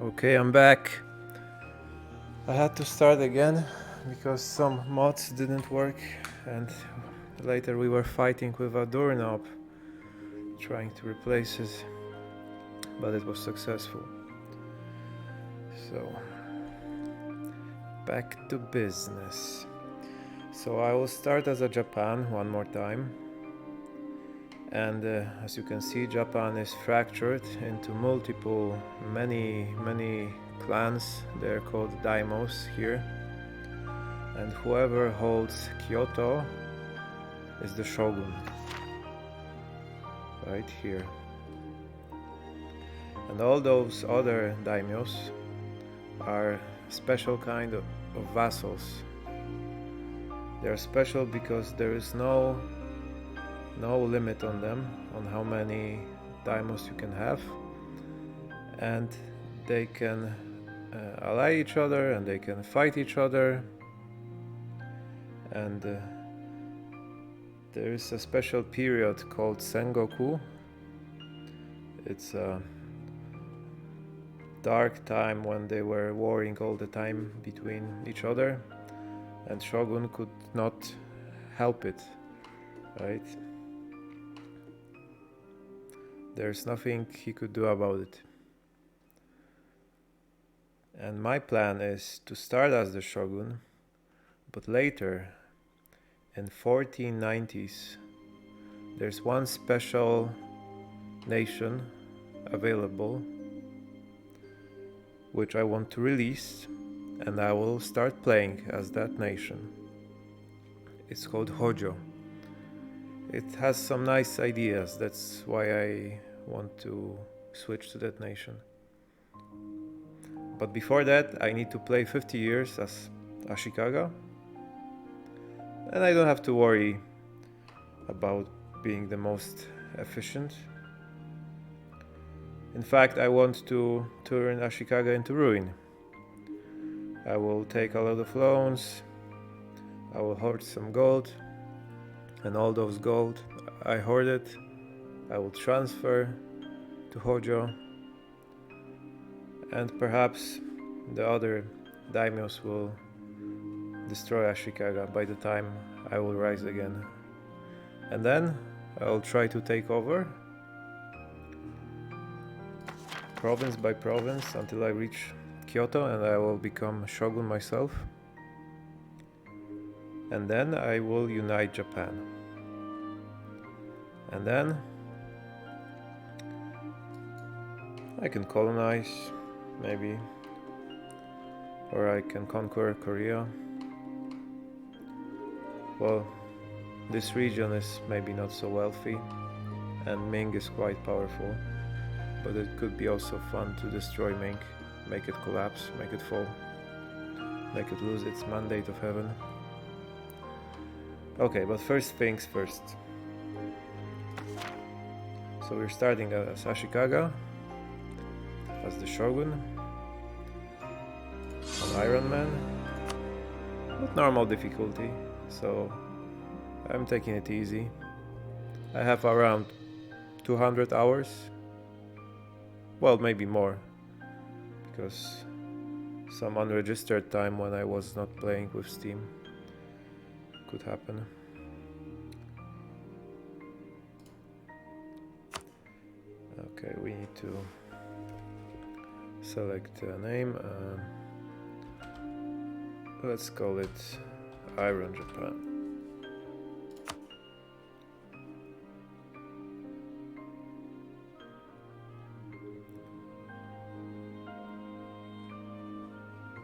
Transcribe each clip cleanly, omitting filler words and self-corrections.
Okay, I'm back. I had to start again because some mods didn't work, and later we were fighting with a doorknob trying to replace it, but it was successful. So, back to business. So I will start as a Japan one more time. And as you can see, Japan is fractured into many clans. They're called daimyos here. And whoever holds Kyoto is the shogun. Right here. And all those other daimyos are special kind of vassals. They're special because there is no limit on them, on how many daimyos you can have, and they can ally each other and they can fight each other, and there is a special period called Sengoku. It's a dark time when they were warring all the time between each other, and shogun could not help it, right? There's nothing he could do about it. And my plan is to start as the shogun, but later, in 1490s, there's one special nation available, which I want to release, and I will start playing as that nation. It's called Hojo. It has some nice ideas, that's why I want to switch to that nation. But before that, I need to play 50 years as Ashikaga, and I don't have to worry about being the most efficient. In fact, I want to turn Ashikaga into ruin. I will take a lot of loans, I will hoard some gold, and all those gold I hoarded, I will transfer to Hojo, and perhaps the other daimyos will destroy Ashikaga by the time I will rise again. And then I will try to take over province by province until I reach Kyoto, and I will become shogun myself. And then I will unite Japan. And then I can colonize, maybe, or I can conquer Korea. Well, this region is maybe not so wealthy, and Ming is quite powerful, but it could be also fun to destroy Ming, make it collapse, make it fall, make it lose its mandate of heaven. Okay, but first things first. So we're starting as Ashikaga, as the shogun, an Iron Man, with normal difficulty, so I'm taking it easy. I have around 200 hours, well, maybe more, because some unregistered time when I was not playing with Steam could happen. Okay, we need to select a name. Let's call it Iron Japan.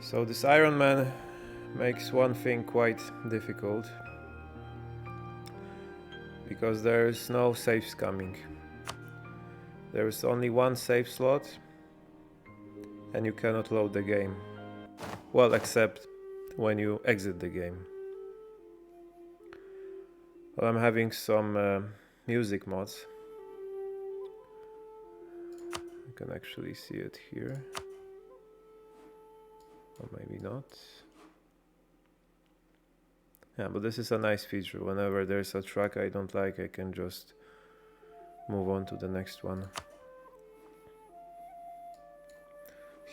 So this Iron Man makes one thing quite difficult, because there is no save scamming. There is only one save slot, and you cannot load the game. Well, except when you exit the game. Well, I'm having some music mods. You can actually see it here. Or maybe not. Yeah, but this is a nice feature. Whenever there's a track I don't like, I can just move on to the next one.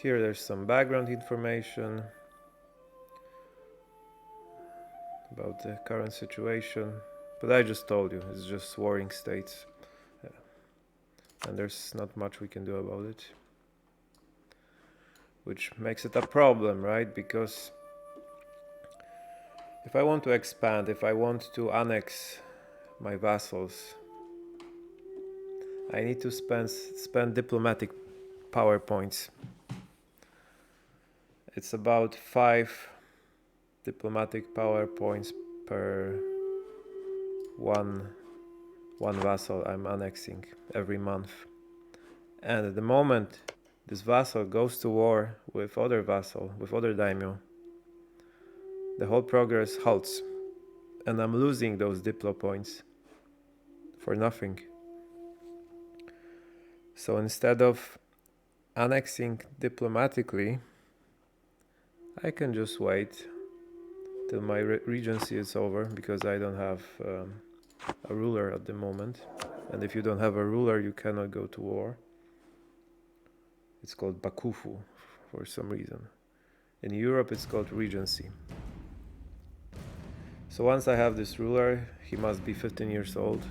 Here there's some background information about the current situation, but I just told you, it's just warring states. And there's not much we can do about it. Which makes it a problem, right? Because if I want to expand, if I want to annex my vassals, I need to spend diplomatic power points. It's about 5 diplomatic power points per one vassal I'm annexing every month. And at the moment this vassal goes to war with other vassal, with other daimyo, the whole progress halts, and I'm losing those diplo points for nothing. So instead of annexing diplomatically, I can just wait till my regency is over, because I don't have a ruler at the moment. And if you don't have a ruler, you cannot go to war. It's called bakufu for some reason. In Europe, it's called regency. So once I have this ruler, he must be 15 years old.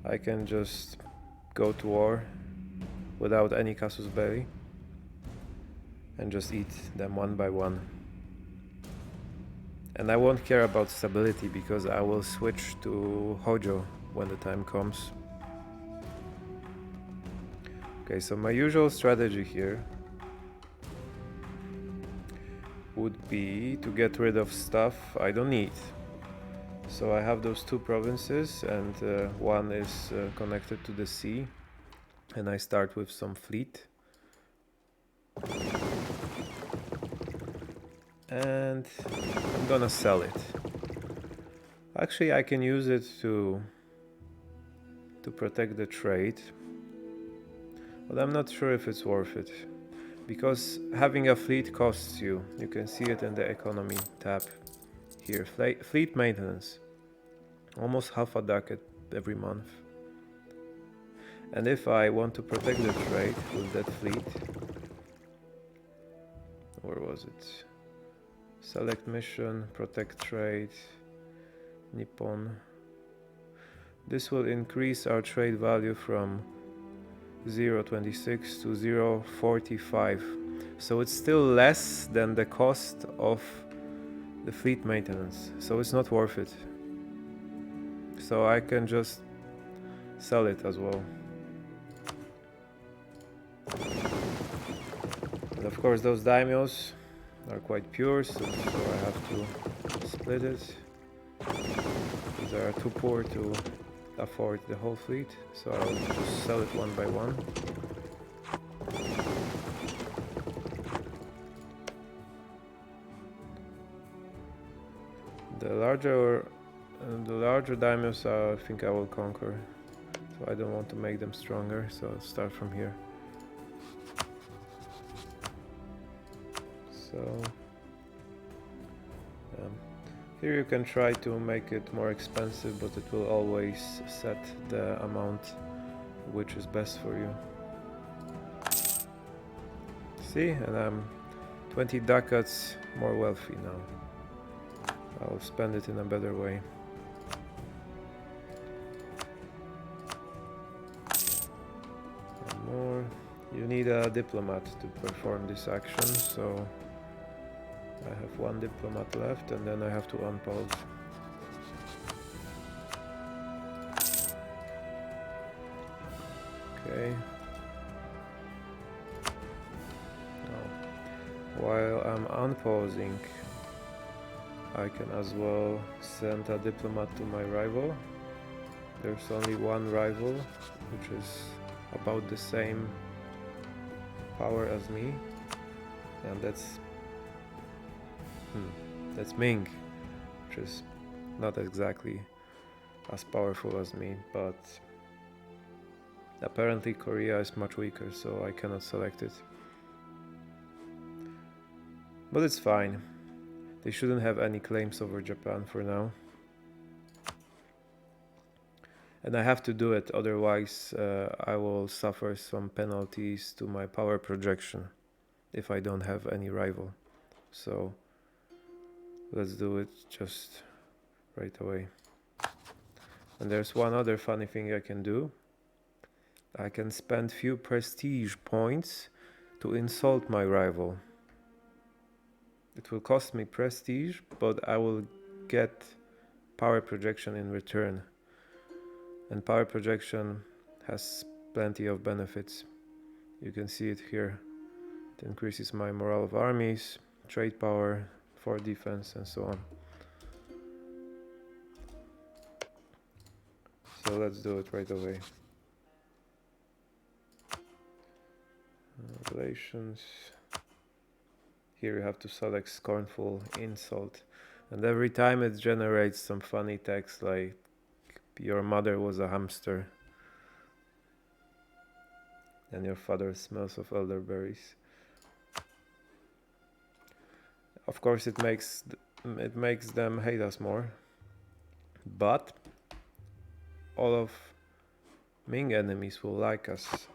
I can just go to war without any casus belli and just eat them one by one. And I won't care about stability, because I will switch to Hojo when the time comes. Okay, so my usual strategy here would be to get rid of stuff I don't need. So I have those 2 provinces, and one is connected to the sea, and I start with some fleet. And I'm gonna sell it. Actually, I can use it to protect the trade, but I'm not sure if it's worth it, because having a fleet costs you. You can see it in the economy tab here. Fleet maintenance, almost half a ducat every month. And if I want to protect the trade with that fleet, where was it? Select mission, protect trade, Nippon. This will increase our trade value from 0.26 to 0.45. So it's still less than the cost of the fleet maintenance. So it's not worth it. So I can just sell it as well. And of course those daimyos are quite pure, so I have to split it. They are too poor to afford the whole fleet, so I'll just sell it one by one. The larger daimyos I think I will conquer, so I don't want to make them stronger, so I'll start from here. So here you can try to make it more expensive, but it will always set the amount which is best for you. See, and I'm 20 ducats more wealthy now. I'll spend it in a better way. And more. You need a diplomat to perform this action, so I have 1 diplomat left, and then I have to unpause. Okay. Now, while I'm unpausing, I can as well send a diplomat to my rival. There's only 1 rival, which is about the same power as me, and that's Ming, which is not exactly as powerful as me, but apparently Korea is much weaker, so I cannot select it. But it's fine. They shouldn't have any claims over Japan for now. And I have to do it, otherwise I will suffer some penalties to my power projection if I don't have any rival. So let's do it just right away. And there's one other funny thing I can do. I can spend few prestige points to insult my rival. It will cost me prestige, but I will get power projection in return. And power projection has plenty of benefits. You can see it here. It increases my morale of armies, trade power, for defense, and so on. So let's do it right away. Relations. Here you have to select scornful insult. And every time it generates some funny text like your mother was a hamster and your father smells of elderberries. Of course it makes them hate us more. But all of Ming enemies will like us.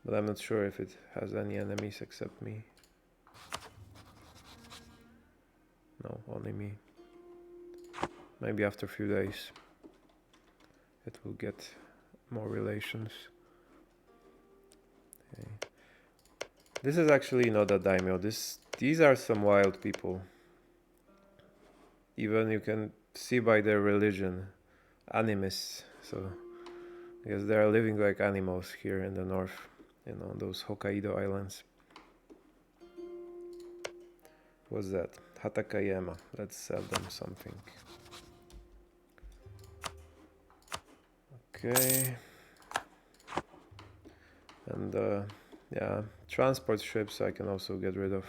But I'm not sure if it has any enemies except me. No, only me. Maybe after a few days it will get more relations. Okay. This is actually not a daimyo. These are some wild people. Even you can see by their religion, animists. So because they are living like animals here in the north, you know, those Hokkaido islands. What's that? Hatakayama. Let's sell them something. Okay. And yeah, transport ships I can also get rid of.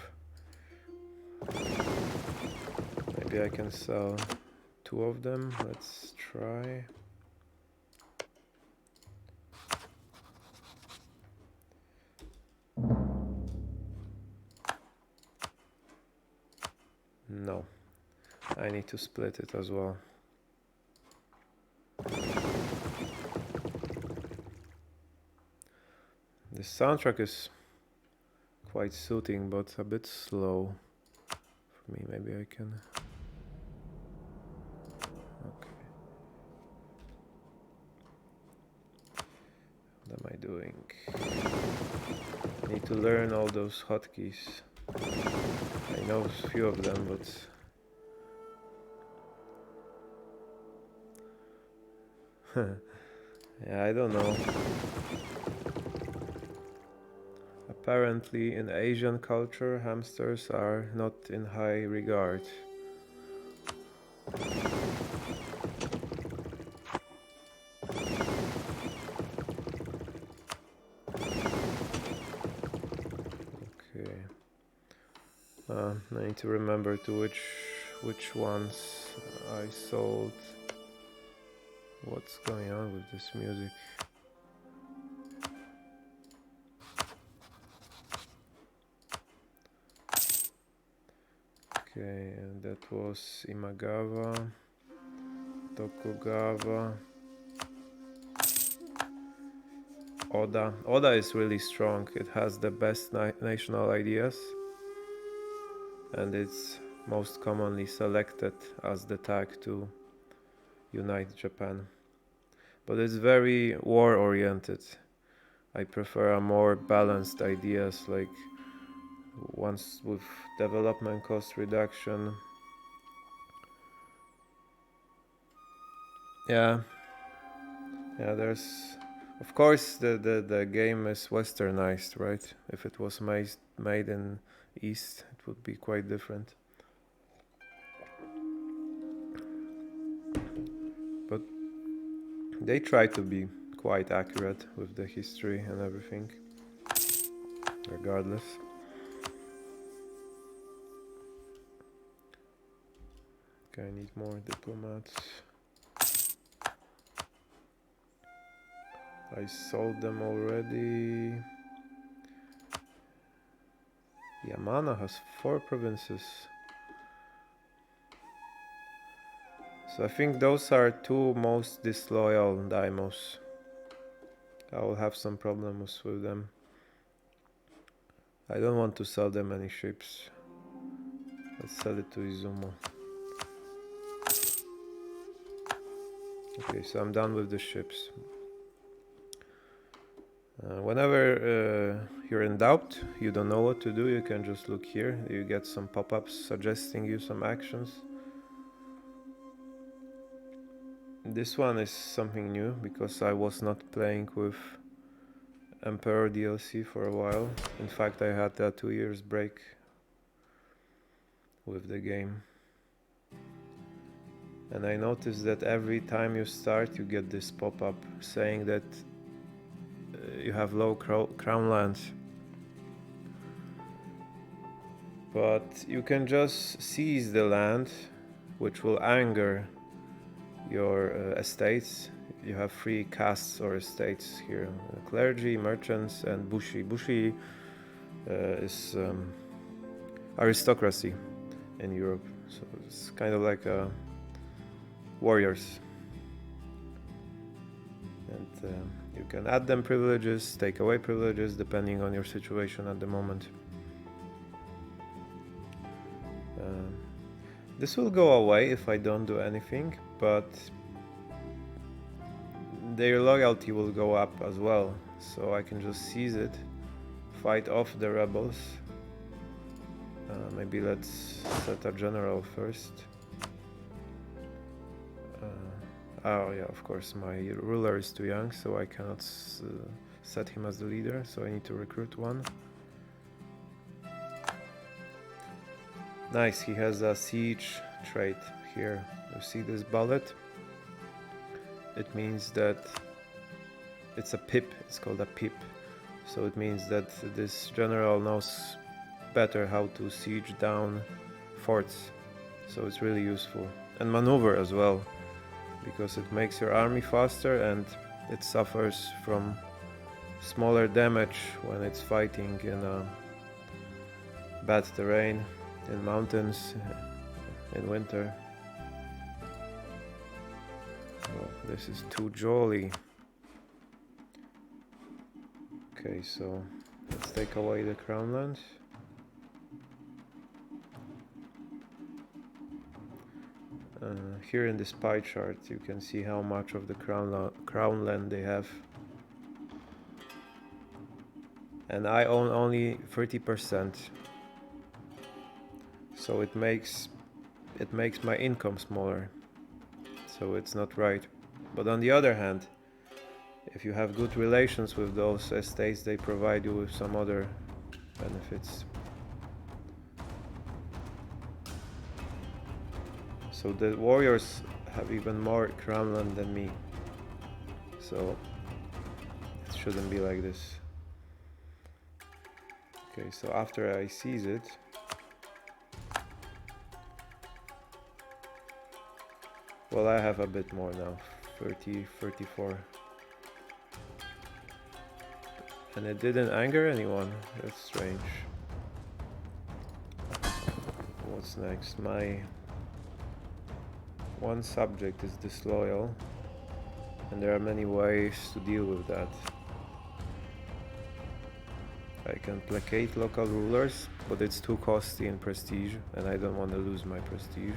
Maybe I can sell 2 of them. Let's try. No, I need to split it as well. The soundtrack is quite soothing, but a bit slow for me. Maybe I can. Okay. What am I doing? I need to learn all those hotkeys. I know a few of them, but yeah, I don't know. Apparently, in Asian culture, hamsters are not in high regard. Okay. I need to remember to which ones I sold. What's going on with this music? Okay, and that was Imagawa, Tokugawa, Oda. Oda is really strong. It has the best national ideas, and it's most commonly selected as the tag to unite Japan. But it's very war-oriented. I prefer a more balanced ideas, like ones with development cost reduction. Yeah, there's of course the game is westernized, right? If it was made in East, it would be quite different. But they try to be quite accurate with the history and everything, regardless. Okay, I need more diplomats. I sold them already. Yamana has 4 provinces. So I think those are two most disloyal daimyos. I will have some problems with them. I don't want to sell them any ships. Let's sell it to Izumo. Okay, so I'm done with the ships. Whenever you're in doubt, you don't know what to do, you can just look here. You get some pop-ups suggesting you some actions. This one is something new because I was not playing with Emperor DLC for a while. In fact, I had a 2 years break with the game. And I noticed that every time you start, you get this pop-up saying that you have low crown lands. But you can just seize the land, which will anger your estates. You have 3 castes or estates here: clergy, merchants, and bushi. Bushi is aristocracy in Europe, so it's kind of like warriors. And you can add them privileges, take away privileges, depending on your situation at the moment. This will go away if I don't do anything, but their loyalty will go up as well, so I can just seize it, fight off the rebels. Maybe let's set a general first. Oh yeah, of course my ruler is too young, so I cannot set him as the leader, so I need to recruit one. Nice, he has a siege trait here. You see this bullet? It means that it's a pip, it's called a pip. So it means that this general knows better how to siege down forts. So it's really useful. And maneuver as well, because it makes your army faster and it suffers from smaller damage when it's fighting in bad terrain, in mountains, in winter. Oh, this is too jolly. Okay, so let's take away the crown lands. Here in this pie chart you can see how much of the crown land they have. And I own only 30%. So it makes my income smaller. So it's not right. But on the other hand, if you have good relations with those estates, they provide you with some other benefits. So the warriors have even more crown land than me. So it shouldn't be like this. Okay, so after I seize it, well, I have a bit more now, 30, 34. And it didn't anger anyone, that's strange. What's next? My one subject is disloyal, and there are many ways to deal with that. I can placate local rulers, but it's too costly in prestige, and I don't want to lose my prestige.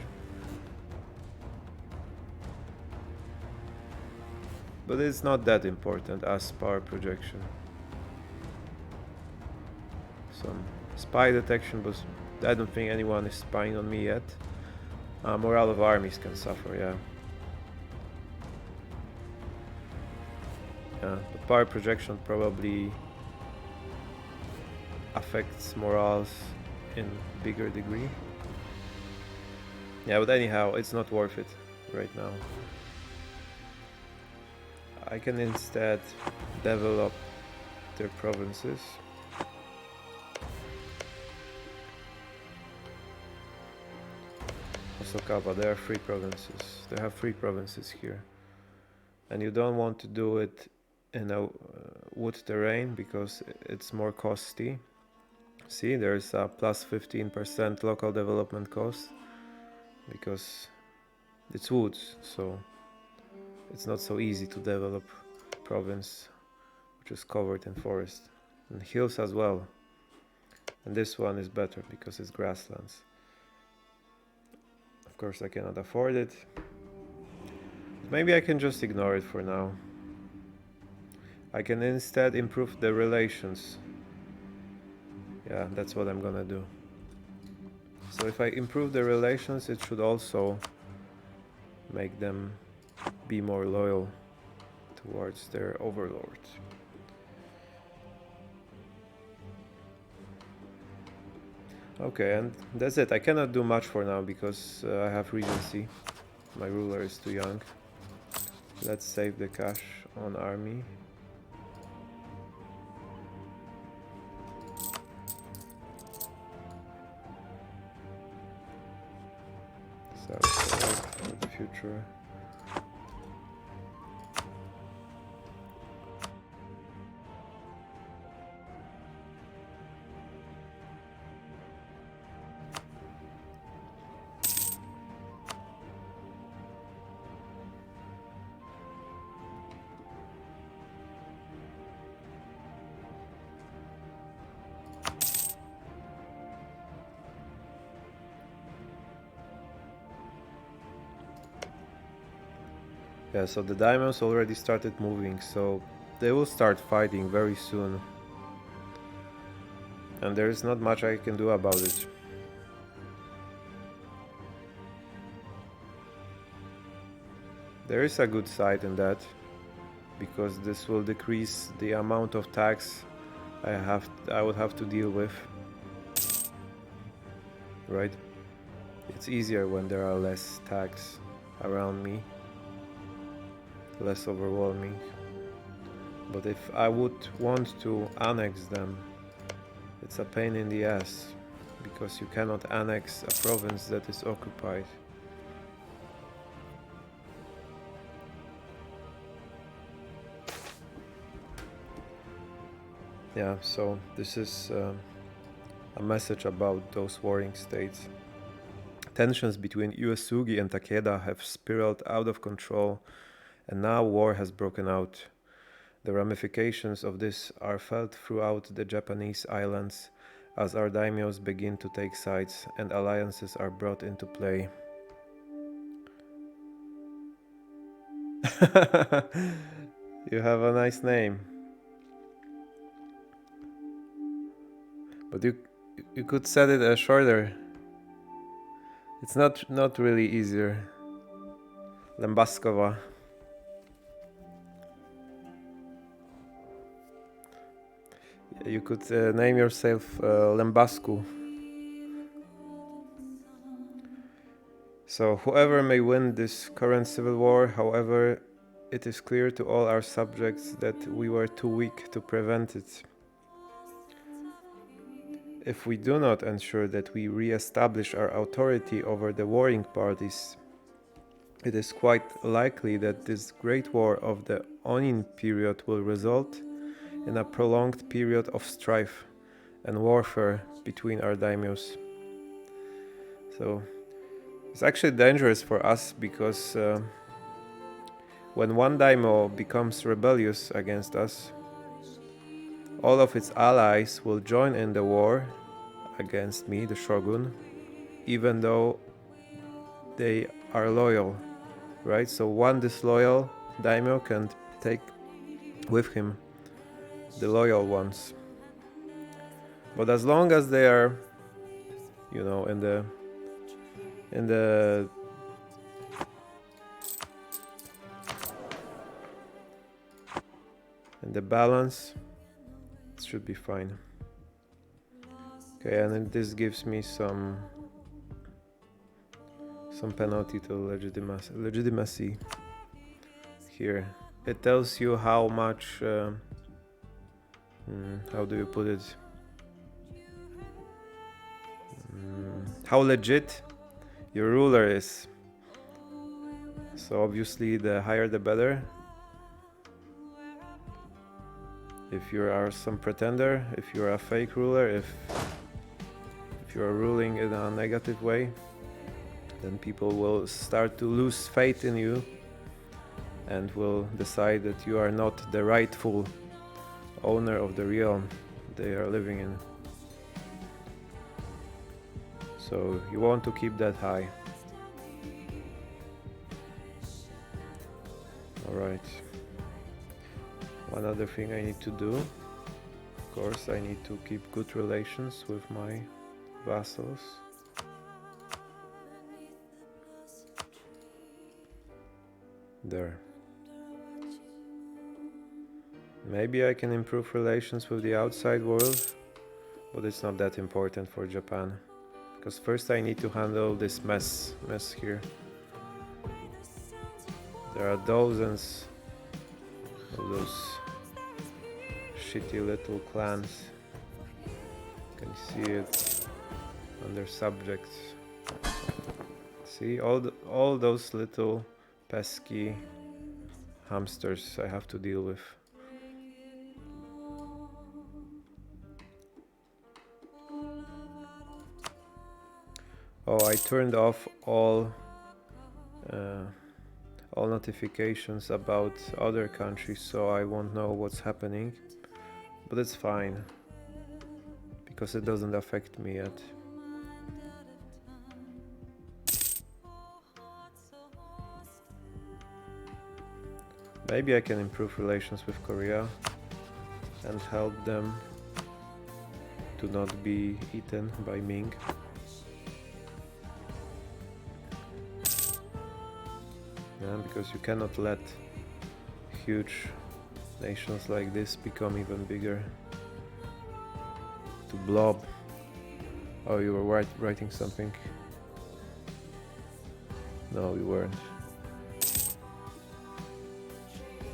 But it's not that important as power projection. Some spy detection, but I don't think anyone is spying on me yet. Morale of armies can suffer, yeah. The power projection probably affects morals in bigger degree. Yeah, but anyhow, it's not worth it right now. I can instead develop their provinces. Hosokawa, there are 3 provinces. They have 3 provinces here. And you don't want to do it in a wood terrain because it's more costly. See, there's a plus 15% local development cost because it's woods, so it's not so easy to develop a province which is covered in forest and hills as well. And this one is better because it's grasslands. Of course I cannot afford it. Maybe I can just ignore it for now. I can instead improve the relations. Yeah, that's what I'm gonna do. So if I improve the relations, it should also make them be more loyal towards their overlord. Okay, and that's it. I cannot do much for now because I have regency. My ruler is too young. Let's save the cash on army. So for the future. Yeah, so the daimyos already started moving, so they will start fighting very soon. And there is not much I can do about it. There is a good side in that, because this will decrease the amount of tax I would have to deal with. Right? It's easier when there are less tax around me. Less overwhelming. But if I would want to annex them, it's a pain in the ass, because you cannot annex a province that is occupied. Yeah, so this is a message about those warring states. Tensions between Uesugi and Takeda have spiraled out of control, and now war has broken out. The ramifications of this are felt throughout the Japanese islands as our daimyos begin to take sides and alliances are brought into play. You have a nice name. But you could set it shorter. It's not really easier. Lembaskova. You could name yourself Lembasku. So whoever may win this current civil war, however, it is clear to all our subjects that we were too weak to prevent it. If we do not ensure that we re-establish our authority over the warring parties, it is quite likely that this great war of the Onin period will result in a prolonged period of strife and warfare between our daimyos. So it's actually dangerous for us because when one daimyo becomes rebellious against us, all of its allies will join in the war against me, the shogun, even though they are loyal, right? So one disloyal daimyo can take with him the loyal ones. But as long as they are, you know, in the balance, it should be fine. Okay, and then this gives me some penalty to legitimacy here. It tells you how much how do you put it, how legit your ruler is. So obviously the higher the better. If you are some pretender, if you're a fake ruler, if you're ruling in a negative way, then people will start to lose faith in you and will decide that you are not the rightful owner of the realm they are living in. So you want to keep that high. Alright. One other thing I need to do, of course, I need to keep good relations with my vassals. There. Maybe I can improve relations with the outside world, but it's not that important for Japan. Because first I need to handle this mess here. There are dozens of those shitty little clans. You can see it under subjects. See all those little pesky hamsters I have to deal with. Oh, I turned off all notifications about other countries, so I won't know what's happening, but it's fine because it doesn't affect me yet. Maybe I can improve relations with Korea and help them to not be eaten by Ming. Yeah, because you cannot let huge nations like this become even bigger. To blob. Oh, you were writing something? No, you weren't.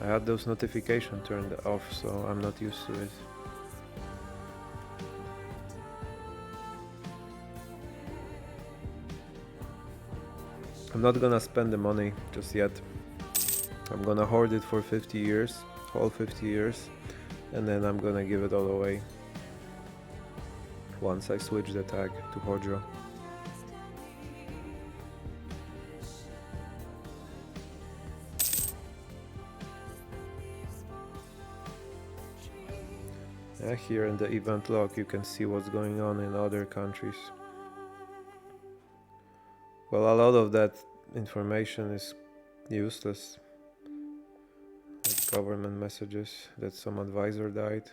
I had those notifications turned off, so I'm not used to it. I'm not gonna spend the money just yet. I'm gonna hoard it for 50 years, all 50 years, and then I'm gonna give it all away once I switch the tag to Hojo. Yeah, here in the event log you can see what's going on in other countries. Well, a lot of that information is useless, like government messages that some advisor died.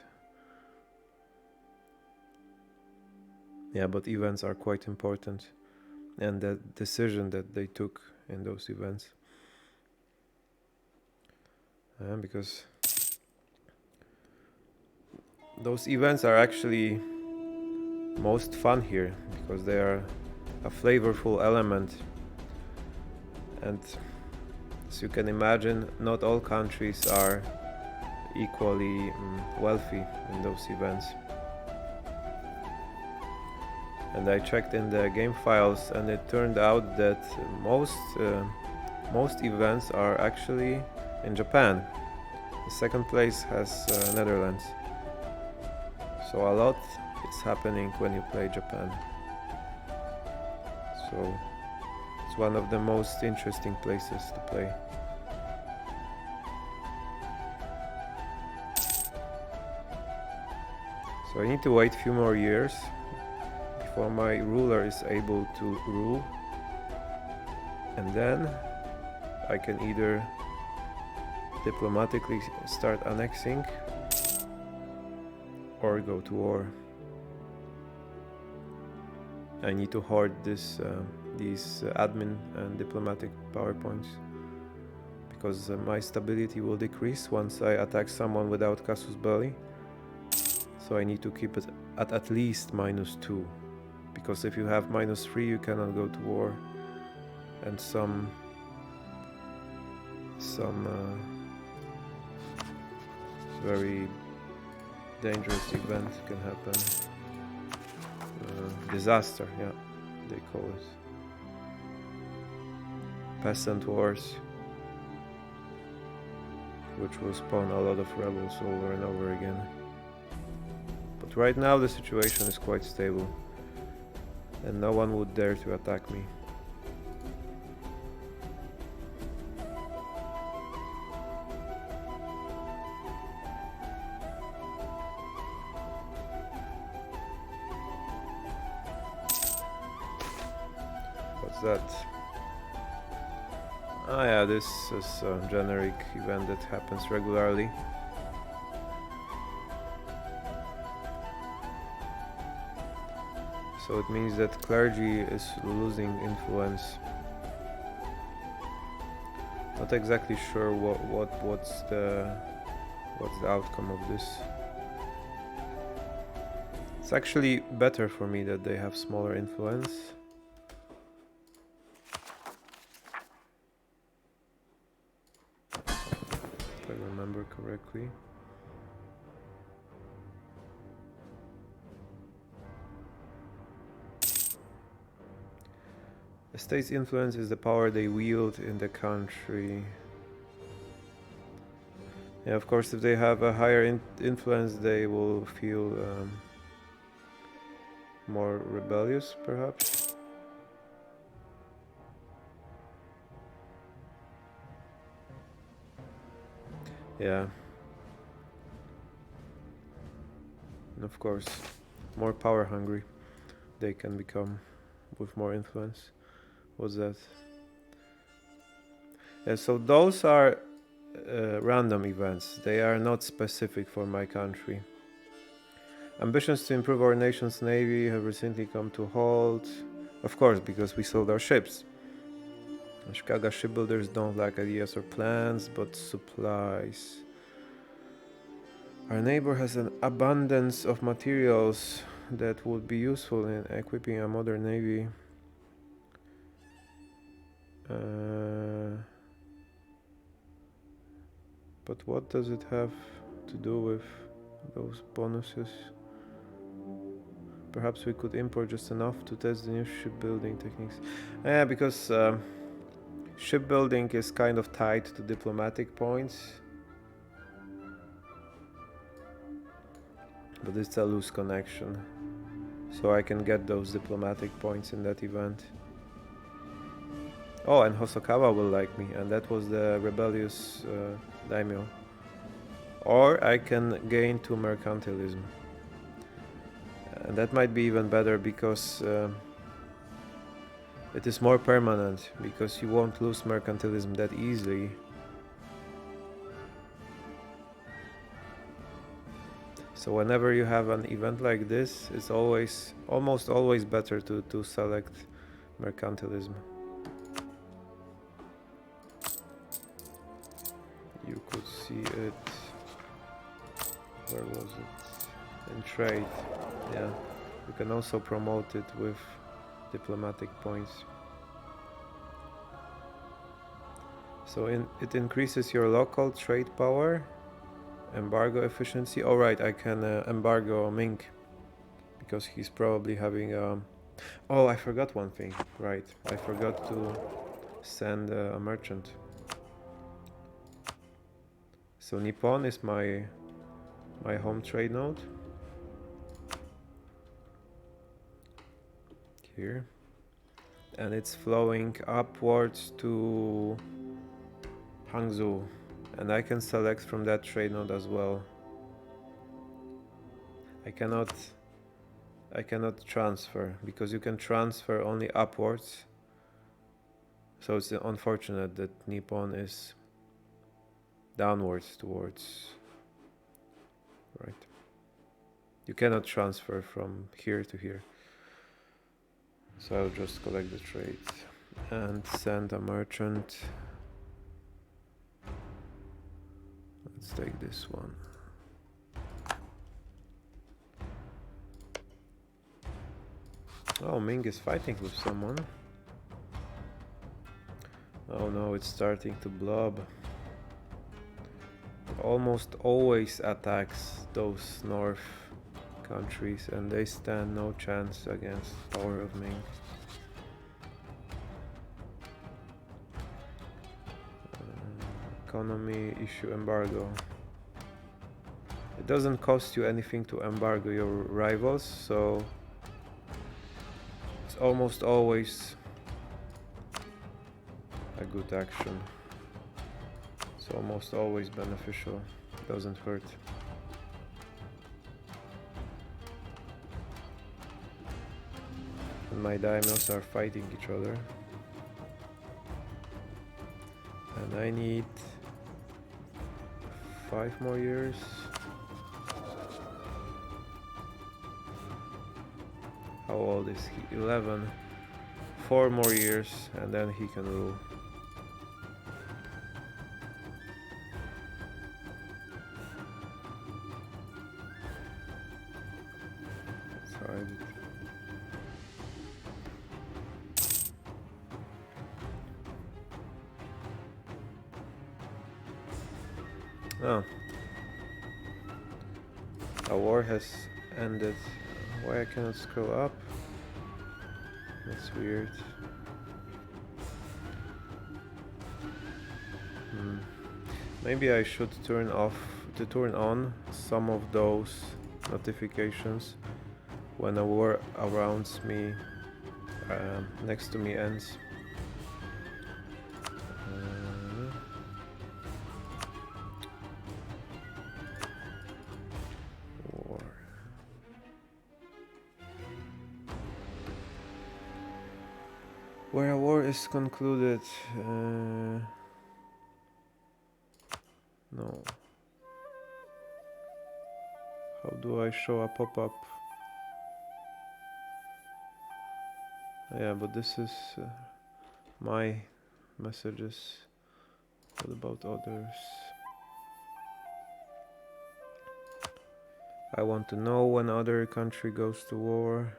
Yeah, but events are quite important, and the decision that they took in those events. Because those events are actually most fun here, because they are a flavorful element, and as you can imagine, not all countries are equally wealthy in those events. And I checked in the game files, and it turned out that most events are actually in Japan. The second place has Netherlands. So a lot is happening when you play Japan. So it's one of the most interesting places to play. So I need to wait a few more years before my ruler is able to rule, and then I can either diplomatically start annexing or go to war. I need to hoard these admin and diplomatic PowerPoints, because my stability will decrease once I attack someone without casus belli. So I need to keep it at least -2, because if you have -3 you cannot go to war, and some very dangerous event can happen. Disaster, yeah, they call it. Peasant wars, which will spawn a lot of rebels over and over again. But right now the situation is quite stable, and no one would dare to attack me. that? Ah yeah, this is a generic event that happens regularly. So it means that clergy is losing influence. Not exactly sure what's the outcome of this. It's actually better for me that they have smaller influence. If I remember correctly. The state's influence is the power they wield in the country. Yeah, of course, if they have a higher influence, they will feel more rebellious, perhaps. Yeah. And of course, more power hungry they can become with more influence. What's that? Yeah, so those are random events. They are not specific for my country. Ambitions to improve our nation's navy have recently come to halt. Of course, because we sold our ships. Ashikaga shipbuilders don't lack ideas or plans, but supplies. Our neighbor has an abundance of materials that would be useful in equipping a modern navy. But what does it have to do with those bonuses? Perhaps we could import just enough to test the new shipbuilding techniques. Yeah, because shipbuilding is kind of tied to diplomatic points. But it's a loose connection. So I can get those diplomatic points in that event. Oh, and Hosokawa will like me, and that was the rebellious daimyo. Or I can gain to mercantillism. And that might be even better because it is more permanent, because you won't lose mercantilism that easily. So whenever you have an event like this, it's almost always better to select mercantilism. You could see it. Where was it? In trade. Yeah. You can also promote it with diplomatic points. So it increases your local trade power, embargo efficiency. Oh right, I can embargo Ming, because he's probably having oh, I forgot one thing. Right, I forgot to send a merchant. So Nippon is my home trade node. Here. And it's flowing upwards to Hangzhou. And I can select from that trade node as well. I cannot transfer, because you can transfer only upwards. So it's unfortunate that Nippon is downwards towards, right? You cannot transfer from here to here. So I'll just collect the trade and send a merchant. Let's take this one. Oh, Ming is fighting with someone. Oh no, it's starting to blob. It almost always attacks those north countries, and they stand no chance against power of Ming. Economy, issue embargo. It doesn't cost you anything to embargo your rivals, so it's almost always a good action. It's almost always beneficial. It doesn't hurt. And my daimyos are fighting each other. And I need 5 more years. How old is he? 11. 4 more years and then he can rule. Let's hide it. Oh. A war has ended. Why I cannot scroll up? That's weird. Maybe I should turn on some of those notifications when a war around me, next to me ends. War. Where a war is concluded. No. How do I show a pop-up? Yeah, but this is my messages. What about others? I want to know when other country goes to war.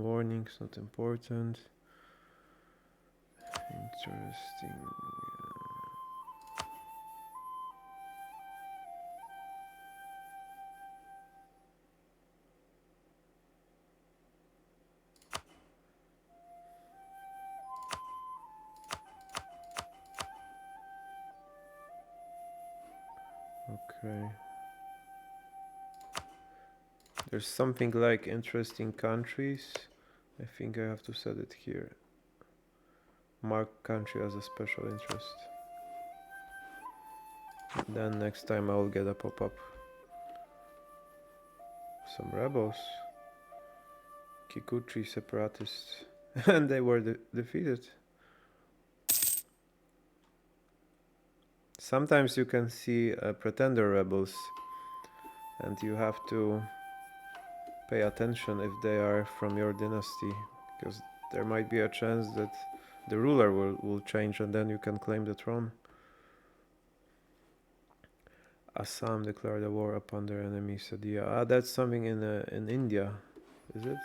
Warnings, not important. Interesting. Okay. There's something like interesting countries. I think I have to set it here. Mark country as a special interest. Then next time I will get a pop-up. Some rebels. Kikuchi separatists. And they were defeated. Sometimes you can see pretender rebels and you have to pay attention if they are from your dynasty, because there might be a chance that the ruler will change and then you can claim the throne. Assam declared a war upon their enemy Sadia. Ah, that's something in India, is it?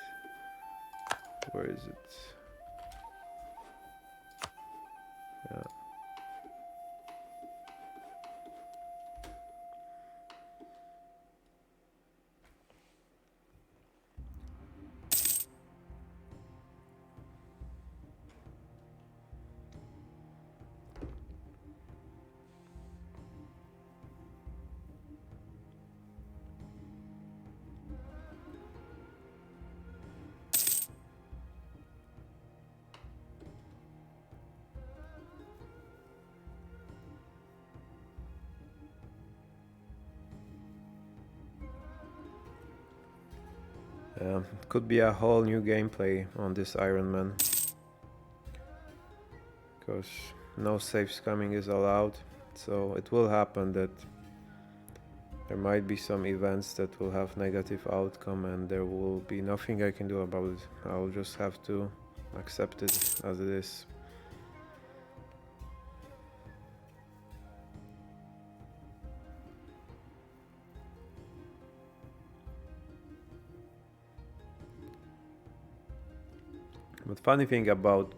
Where is it? Yeah. It could be a whole new gameplay on this Iron Man, because no safe scamming is allowed, so it will happen that there might be some events that will have negative outcome and there will be nothing I can do about it. I'll just have to accept it as it is. But funny thing about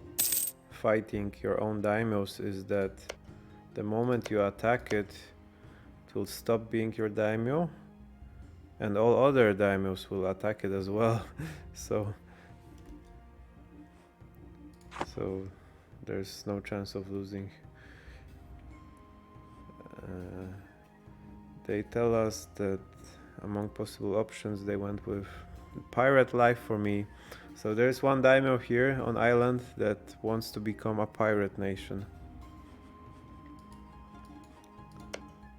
fighting your own daimyos is that the moment you attack it, it will stop being your daimyo and all other daimyos will attack it as well. so there's no chance of losing. They tell us that among possible options they went with pirate life for me. So there's one daimyo here on island that wants to become a pirate nation.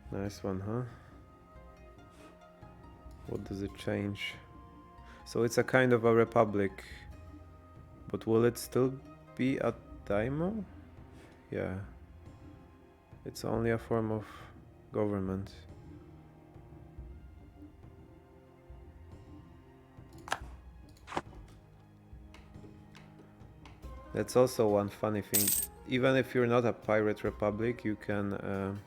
Nice one, huh? What does it change? So it's a kind of a republic. But will it still be a daimyo? Yeah. It's only a form of government. That's also one funny thing. Even if you're not a pirate republic, you can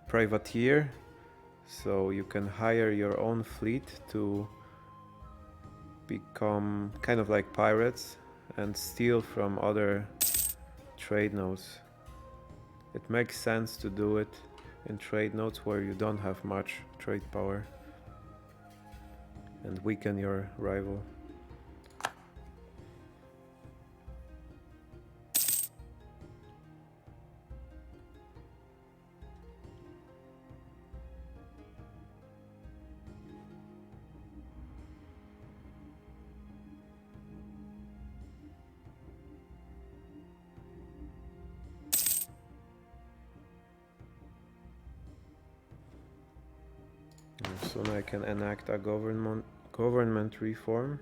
privateer, so you can hire your own fleet to become kind of like pirates and steal from other trade nodes. It makes sense to do it in trade nodes where you don't have much trade power and weaken your rival. Soon I can enact a government reform,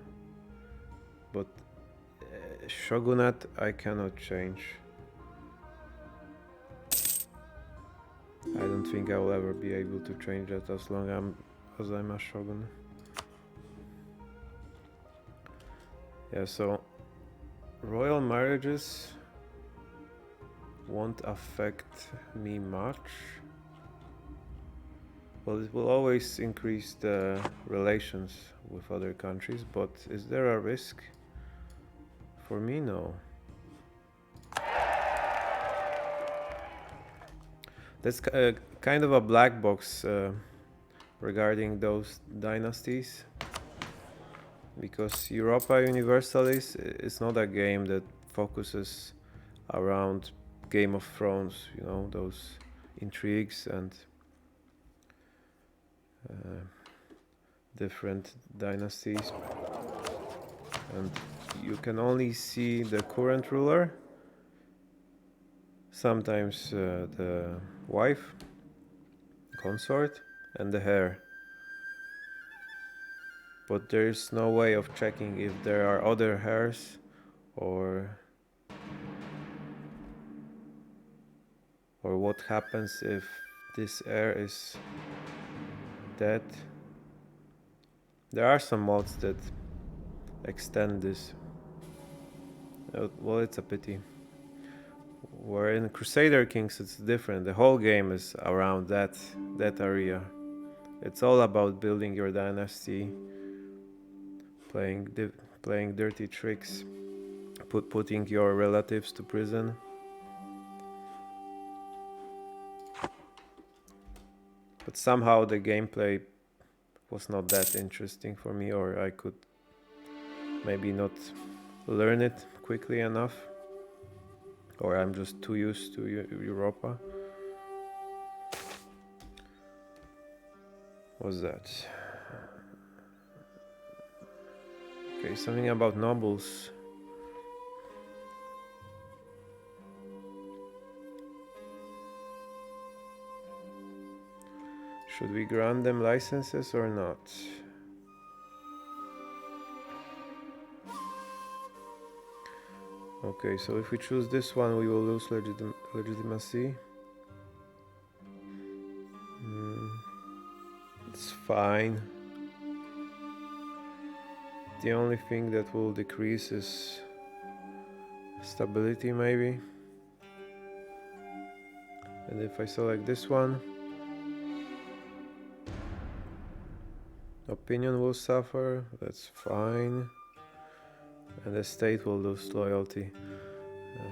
but shogunate I cannot change. I don't think I will ever be able to change that as long as I'm a shogun. Yeah, so royal marriages won't affect me much. Well, it will always increase the relations with other countries, but is there a risk? For me, no. That's kind of a black box regarding those dynasties, because Europa Universalis is not a game that focuses around Game of Thrones, you know, those intrigues and different dynasties, and you can only see the current ruler, sometimes the wife, consort, and the heir, but there is no way of checking if there are other heirs or what happens if this heir is dead. There are some mods that extend this. Well, it's a pity. Where in Crusader Kings it's different. The whole game is around that area. It's all about building your dynasty, playing dirty tricks, putting your relatives to prison. But somehow the gameplay was not that interesting for me, or I could maybe not learn it quickly enough, or I'm just too used to Europa. What's that? Okay, something about nobles. Should we grant them licenses or not? Okay, so if we choose this one, we will lose legitimacy. It's fine. The only thing that will decrease is stability, maybe. And if I select this one, opinion will suffer. That's fine. And the state will lose loyalty.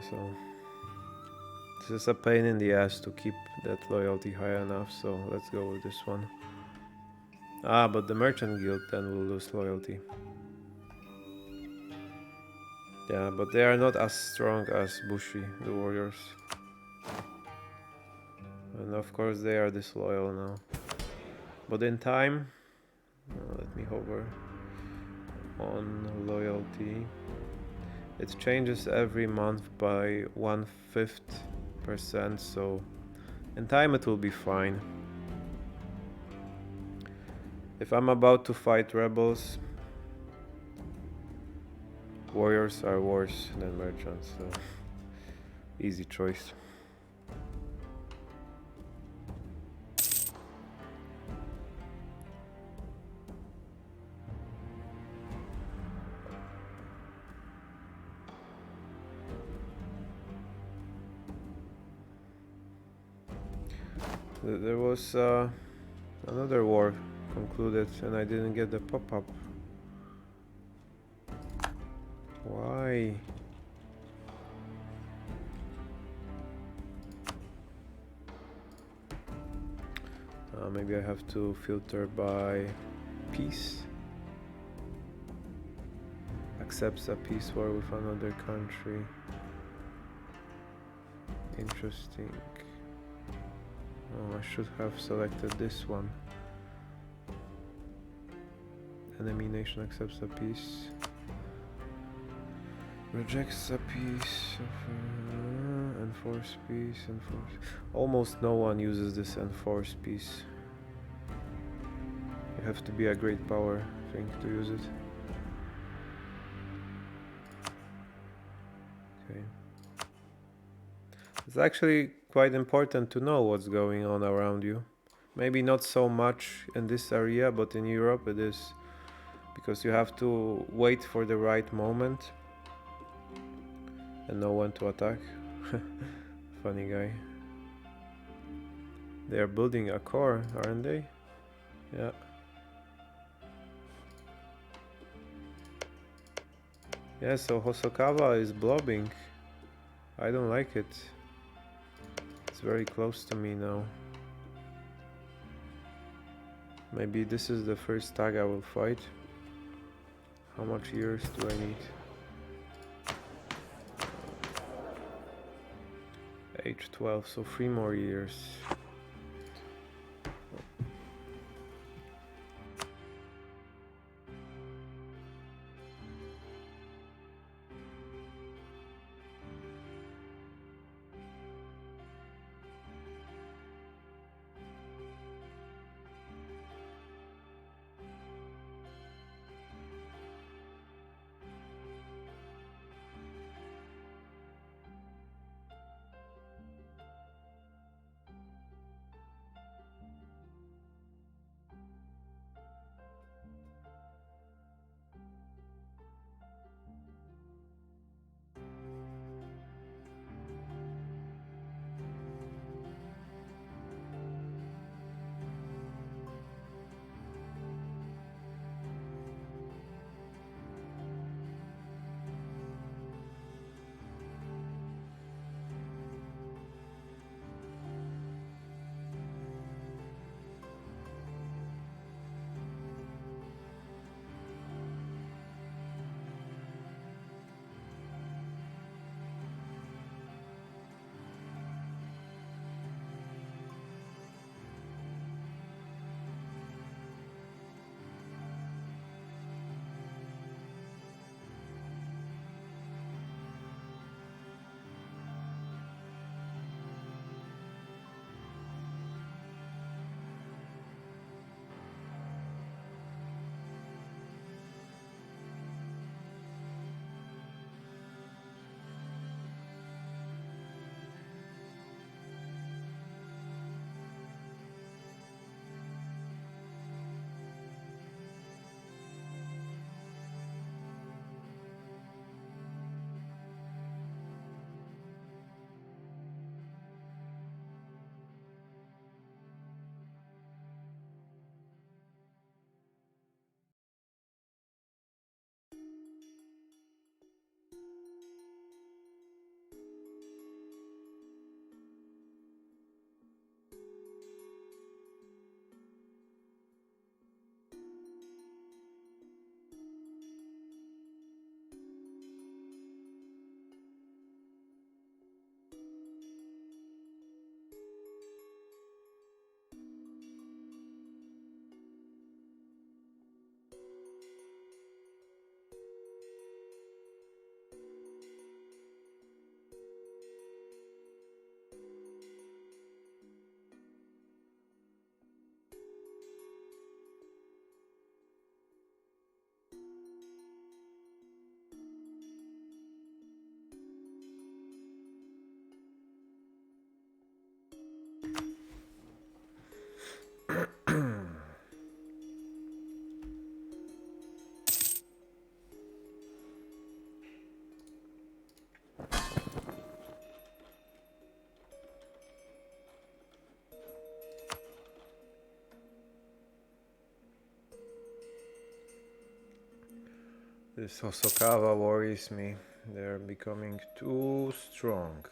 So this is a pain in the ass to keep that loyalty high enough, so let's go with this one. But the merchant guild then will lose loyalty. Yeah, but they are not as strong as Bushi, the warriors. And of course they are disloyal now. But in time, let me hover on loyalty. It changes every month by 1/5%, so in time it will be fine. If I'm about to fight rebels, warriors are worse than merchants, so easy choice. There was another war concluded and I didn't get the pop-up. Why? Maybe I have to filter by peace. Accepts a peace war with another country. Interesting. Oh, I should have selected this one. Enemy nation accepts a peace. Rejects a peace. Enforce peace. Enforce. Almost no one uses this enforce peace. You have to be a great power, I think, to use it. Okay. It's actually quite important to know what's going on around you. Maybe not so much in this area, but in Europe it is, because you have to wait for the right moment and know when to attack. Funny guy. They are building a core, aren't they? Yeah. Yeah, so Hosokawa is blobbing. I don't like it. It's very close to me now. Maybe this is the first tag I will fight. How much years do I need? Age 12, so 3 more years. This Hosokawa worries me. They're becoming too strong.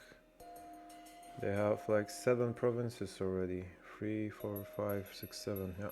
They have like 7 provinces already. 3, 4, 5, 6, 7. Yeah.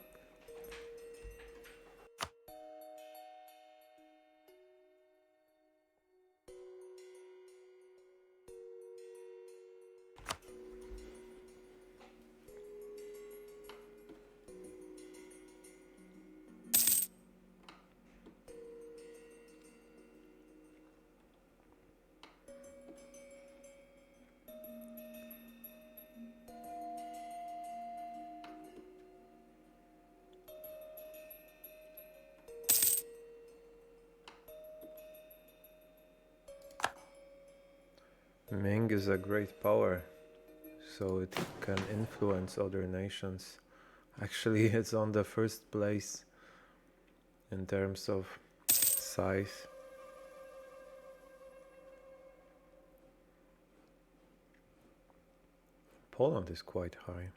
Ming is a great power, so it can influence other nations. Actually, it's on the first place in terms of size. Poland is quite high.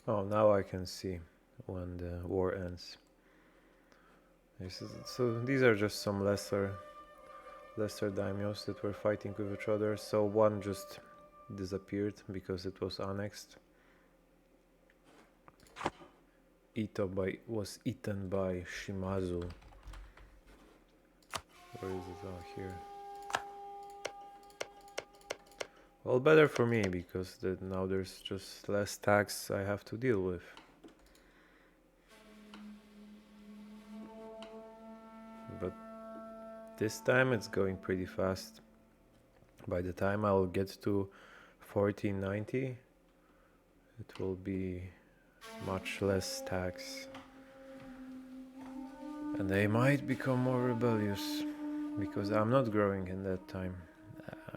Oh, now I can see when the war ends. So these are just some lesser daimyos that were fighting with each other. So one just disappeared because it was annexed. Ito was eaten by Shimazu. Where is it? Oh, here. Well, better for me because now there's just less tax I have to deal with. But this time it's going pretty fast. By the time I'll get to 1490, it will be much less tax. And they might become more rebellious because I'm not growing in that time.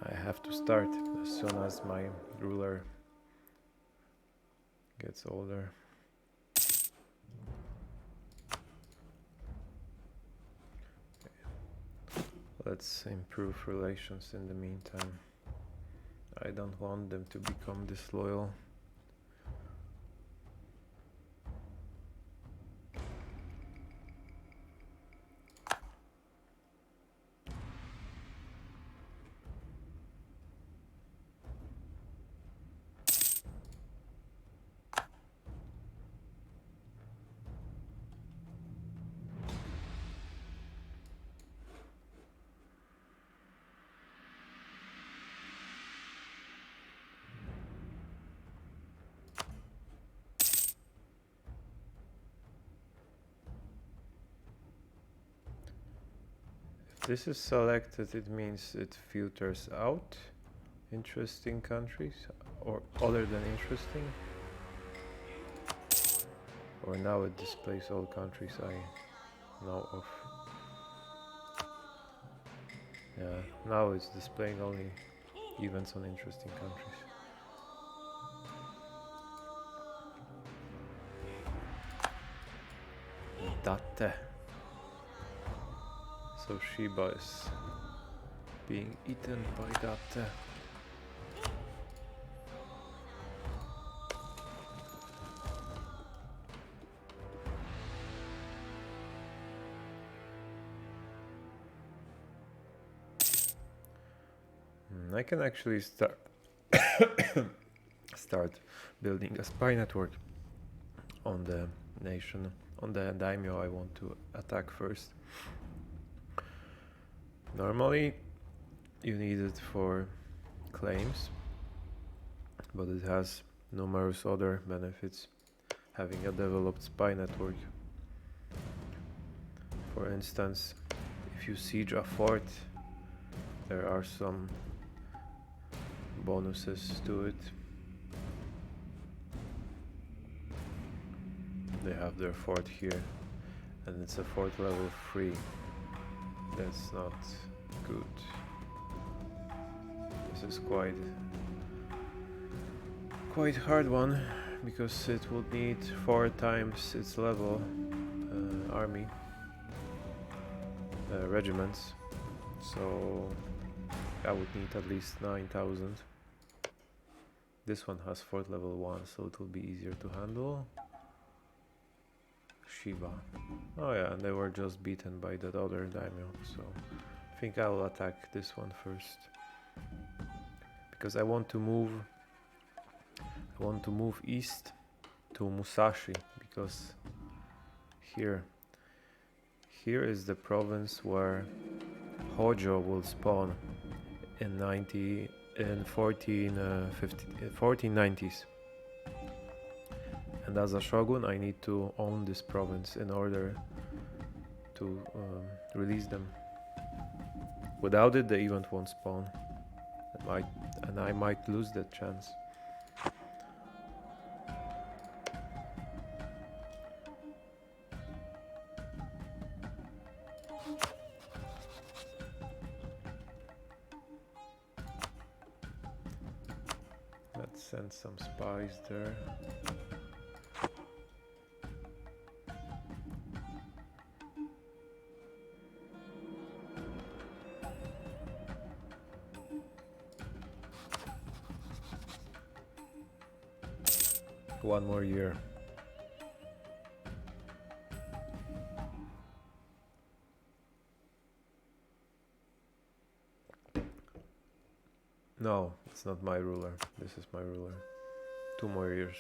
I have to start as soon as my ruler gets older. Let's improve relations in the meantime. I don't want them to become disloyal. This is selected, it means it filters out interesting countries or other than interesting. Or now it displays all countries I know of. Yeah, now it's displaying only events on interesting countries. Date. So Shiba is being eaten by Date. I can actually start building a spy network on the nation, on the daimyo I want to attack first. Normally you need it for claims, but it has numerous other benefits, having a developed spy network. For instance, if you siege a fort, there are some bonuses to it. They have their fort here, and it's a fort level 3. That's not good. This is quite hard one, because it would need 4 times its level army regiments, so I would need at least 9,000. This one has fort level 1, so it will be easier to handle. Shiba. Oh yeah, and they were just beaten by that other daimyo, so I think I will attack this one first. Because I want to move east to Musashi, because here is the province where Hojo will spawn in 1490s. And as a shogun, I need to own this province in order to release them. Without it, the event won't spawn, and I might lose that chance. Let's send some spies there. One more year. No, it's not my ruler. This is my ruler. 2 more years.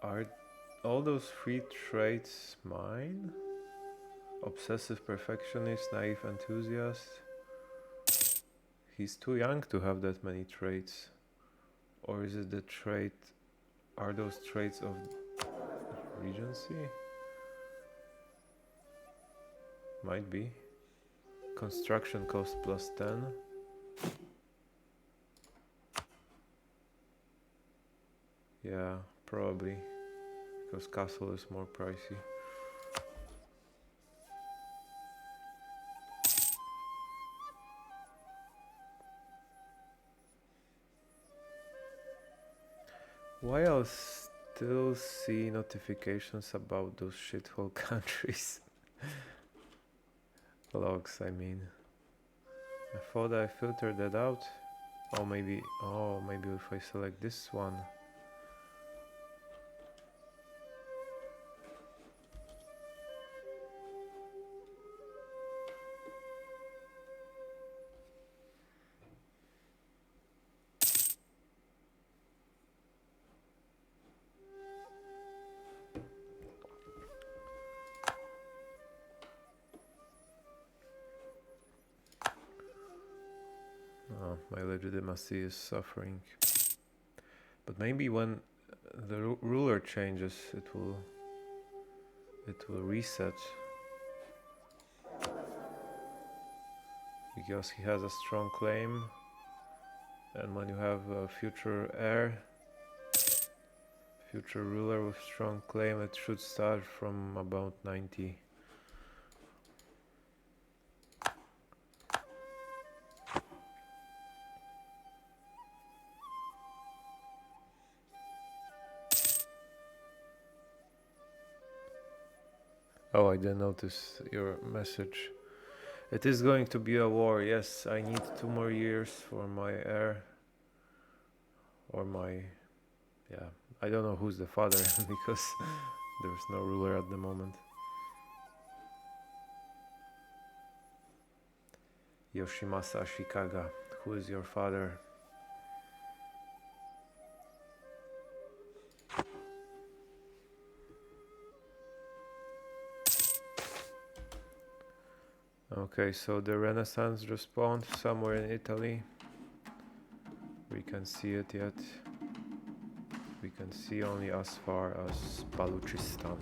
Are all those free traits mine? Obsessive perfectionist, naive enthusiast. He's too young to have that many traits. Or is it the trait? Are those traits of regency? Might be. Construction cost +10. Yeah, probably. Because castle is more pricey. Why I'll still see notifications about those shithole countries? Logs, I mean. I thought I filtered that out. Oh, maybe if I select this one. My legitimacy is suffering, but maybe when the ruler changes, it will reset, because he has a strong claim, and when you have a future heir, future ruler with strong claim, it should start from about 90. Oh, I didn't notice your message. It is going to be a war, yes. I need 2 more years for my heir. Or my... yeah, I don't know who's the father, because there's no ruler at the moment. Yoshimasa Ashikaga, who is your father? Okay, so the Renaissance just spawned somewhere in Italy. We can see it yet. We can see only as far as Baluchistan.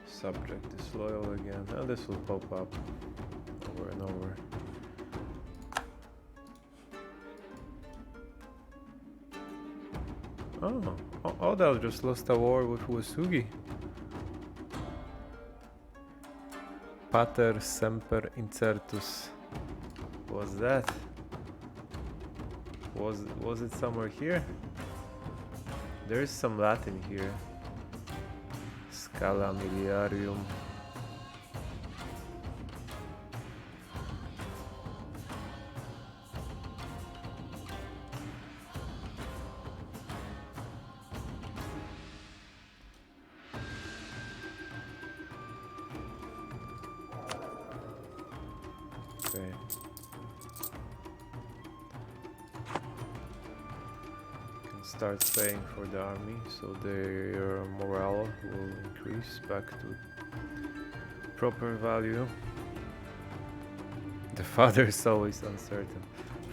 Subject disloyal again, and this will pop up over and over. Oh, Oda just lost a war with Uesugi. Pater semper incertus. What's that? Was it somewhere here? There is some Latin here. Scala miliarium. Okay. Can start paying for the army, so their morale will increase back to proper value. The father is always uncertain.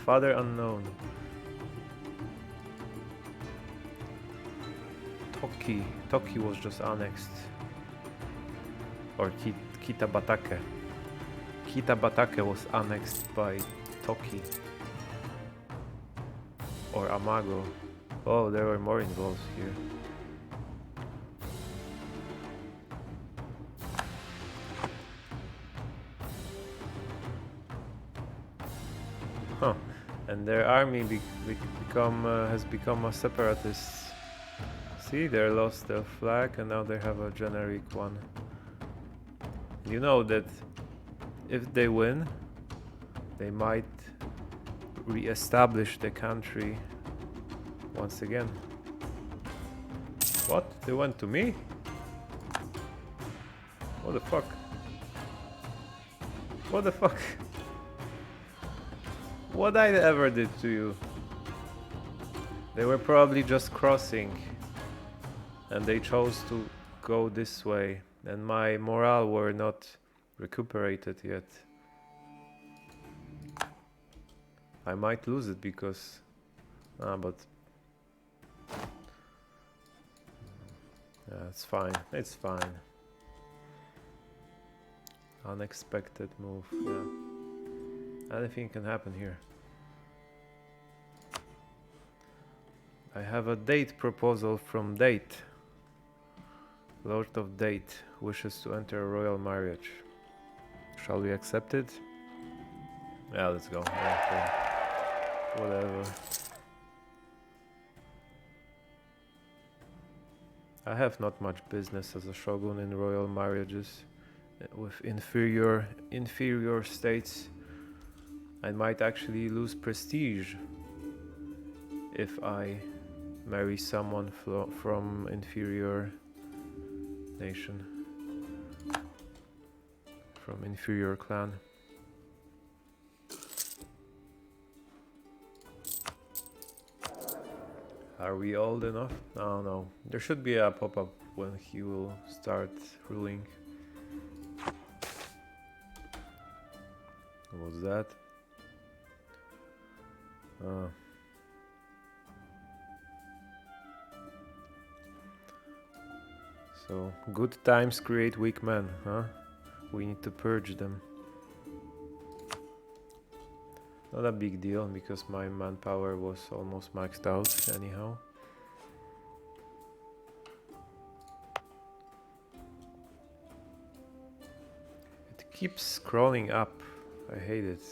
Father unknown. Toki was just annexed. Or Kitabatake. Kitabatake was annexed by Toki. Or Amago. Oh, there were more involved here. Huh. And their army has become a separatist. See, they lost their flag and now they have a generic one. You know that if they win, they might re-establish the country once again. What? They went to me? What the fuck? What the fuck? What I ever did to you? They were probably just crossing and they chose to go this way and my morale were not recuperated yet. I might lose it because but yeah, it's fine. It's fine. Unexpected move. Yeah. Anything can happen here. I have a date proposal from Date. Lord of Date wishes to enter a royal marriage. Shall we accept it? Yeah, let's go. Yeah, okay. Whatever. I have not much business as a shogun in royal marriages with inferior states. I might actually lose prestige if I marry someone from inferior nation, from inferior clan. Are we old enough? Oh no, there should be a pop-up when he will start ruling. What was that? So, good times create weak men, huh? We need to purge them. Not a big deal, because my manpower was almost maxed out anyhow. It keeps scrolling up. I hate it.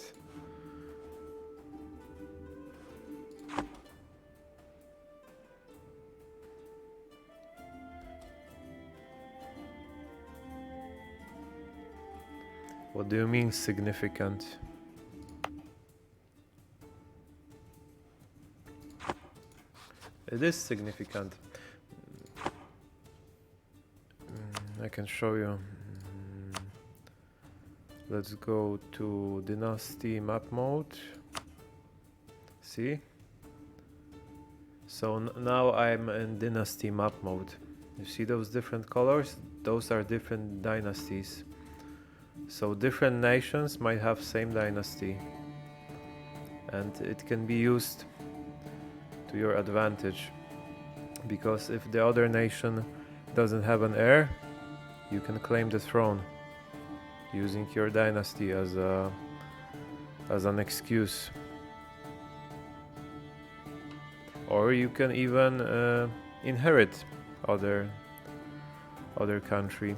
What do you mean significant? It is significant. I can show you. Let's go to Dynasty map mode. See? So now I'm in Dynasty map mode. You see those different colors? Those are different dynasties. So different nations might have same dynasty. And it can be used to your advantage. Because if the other nation doesn't have an heir, you can claim the throne using your dynasty as an excuse. or you can even inherit other country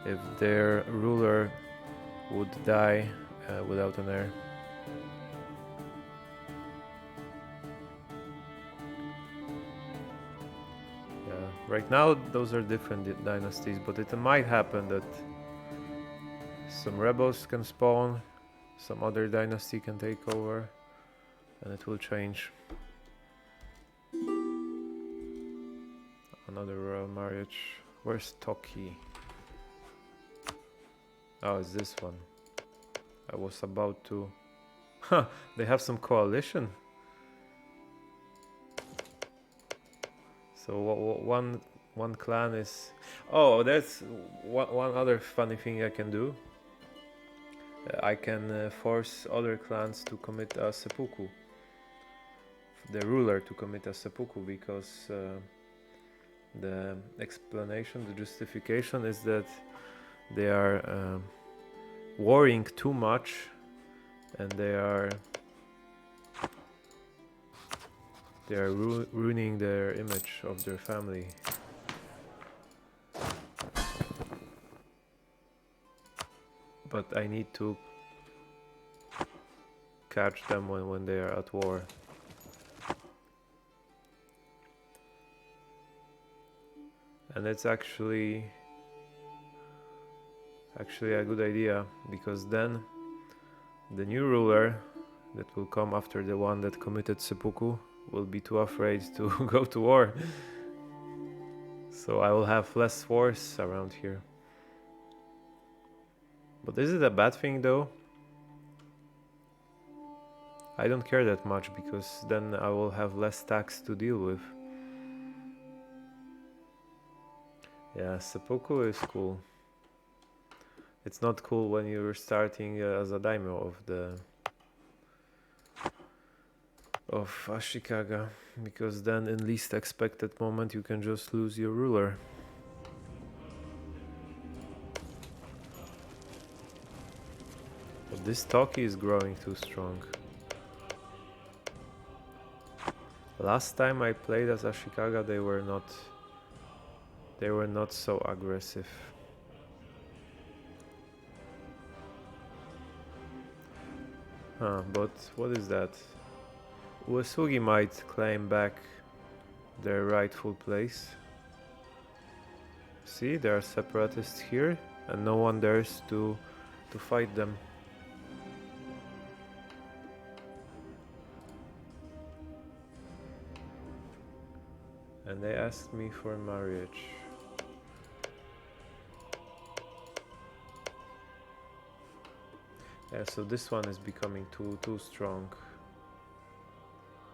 if their ruler would die without an heir. Yeah, right now those are different dynasties, but it might happen that some rebels can spawn, some other dynasty can take over, and it will change. Another royal marriage. Where's Toki? Oh, it's this one. I was about to... Huh, they have some coalition. So one clan is... Oh, that's one other funny thing I can do. I can force other clans to commit a seppuku. The ruler to commit a seppuku, because the explanation, the justification is that they are warring too much, and they are ruining their image of their family. But I need to catch them when they are at war. And it's actually a good idea, because then the new ruler that will come after the one that committed seppuku will be too afraid to go to war. So I will have less wars around here. But is it a bad thing though? I don't care that much, because then I will have less tax to deal with. Yeah, seppuku is cool. It's not cool when you're starting as a daimyo of Ashikaga, because then in least expected moment you can just lose your ruler. But this Toki is growing too strong. Last time I played as Ashikaga, they were not so aggressive. But what is that? Uesugi might claim back their rightful place. See, there are separatists here, and no one dares to fight them. And they asked me for marriage. Yeah, so this one is becoming too strong,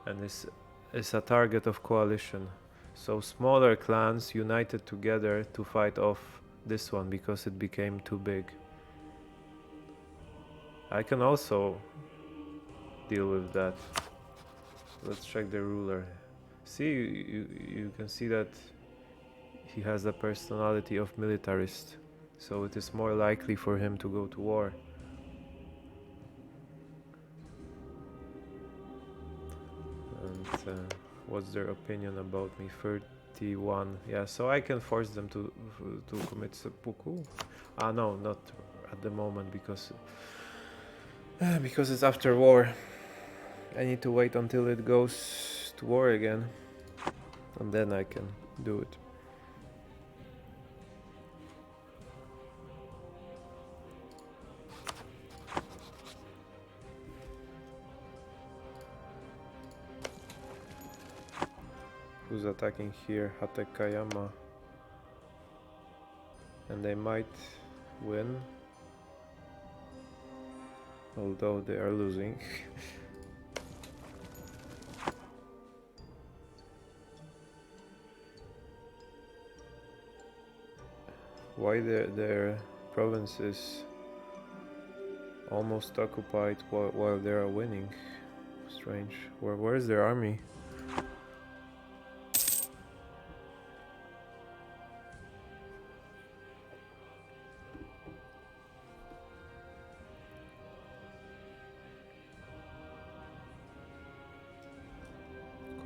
and this is a target of coalition. So smaller clans united together to fight off this one because it became too big. I can also deal with that. Let's check the ruler. See, you can see that he has the personality of militarist, so it is more likely for him to go to war. And what's their opinion about me? 31. Yeah, so I can force them to commit seppuku. No, not at the moment, because it's after war. I need to wait until it goes to war again, and then I can do it. Who's attacking here? Hatekayama. And they might win, although they are losing. Why their province is almost occupied while they are winning? Strange. Where is their army?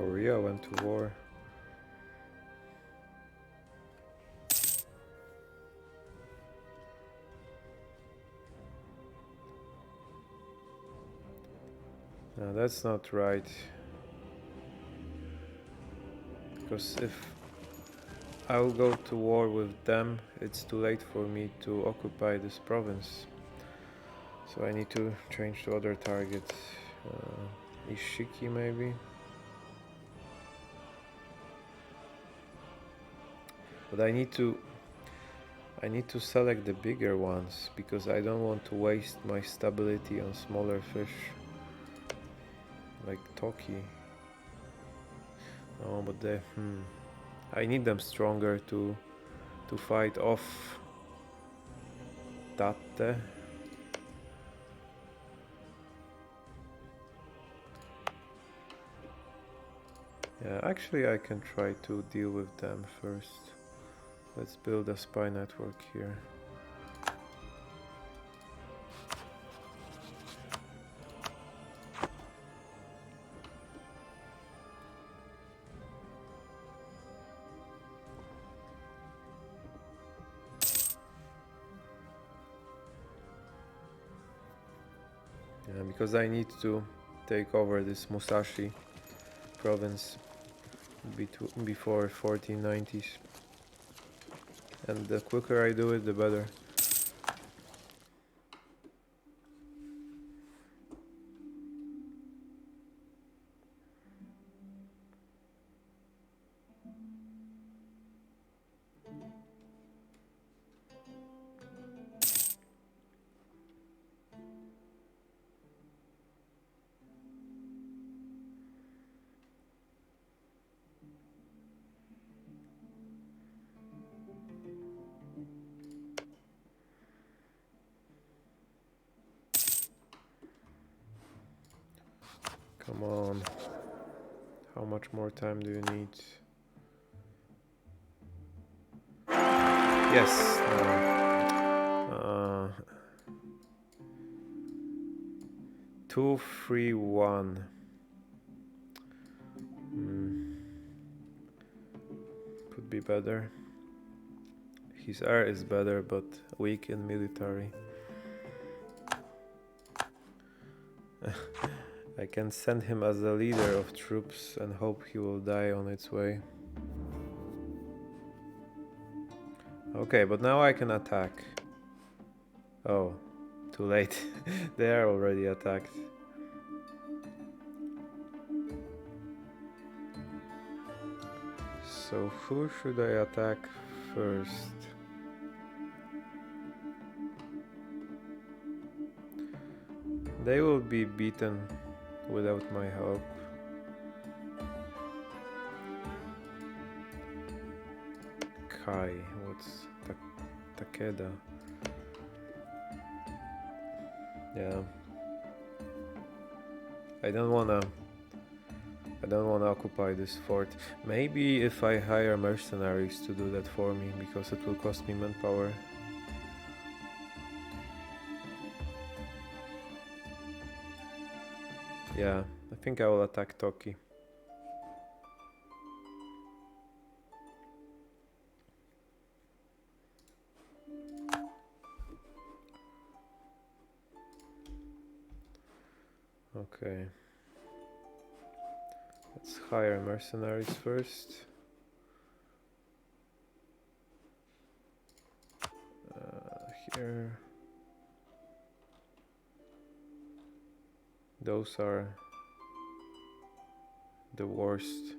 Korea went to war. No, that's not right. Because if I will go to war with them, it's too late for me to occupy this province. So I need to change to other targets. Ishiki maybe. But I need to select the bigger ones because I don't want to waste my stability on smaller fish like Toki. No, but I need them stronger to fight off Tate. Yeah, actually I can try to deal with them first. Let's build a spy network here. Yeah, because I need to take over this Musashi province before 1490s. And the quicker I do it, the better. Come on. How much more time do you need? Yes. 2, 3, 1. Could be better. His heir is better, but weak in military. I can send him as a leader of troops and hope he will die on its way. Okay, but now I can attack. Oh, too late. They are already attacked. So who should I attack first? They will be beaten without my help. Kai, what's Takeda? Yeah. I don't wanna occupy this fort. Maybe if I hire mercenaries to do that for me, because it will cost me manpower. Yeah, I think I will attack Toki. Okay. Let's hire mercenaries first. Here. Those are the worst.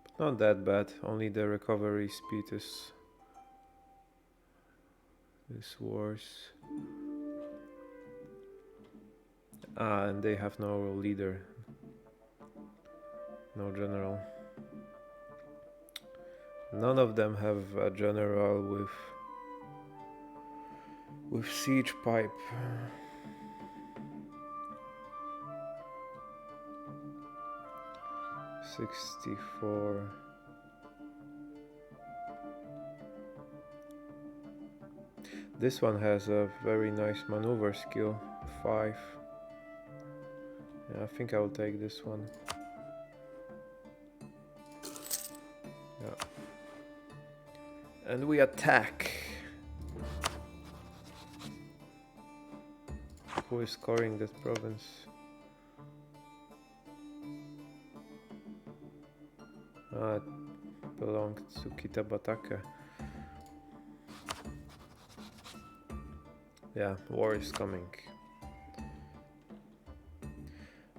But not that bad, only the recovery speed is worse. And they have no leader. No general. None of them have a general with siege pipe. $64. This one has a very nice maneuver skill, 5. Yeah, I think I will take this one. Yeah. And we attack. Who is scoring that province? Ah, it belonged to Kitabatake. Yeah, war is coming.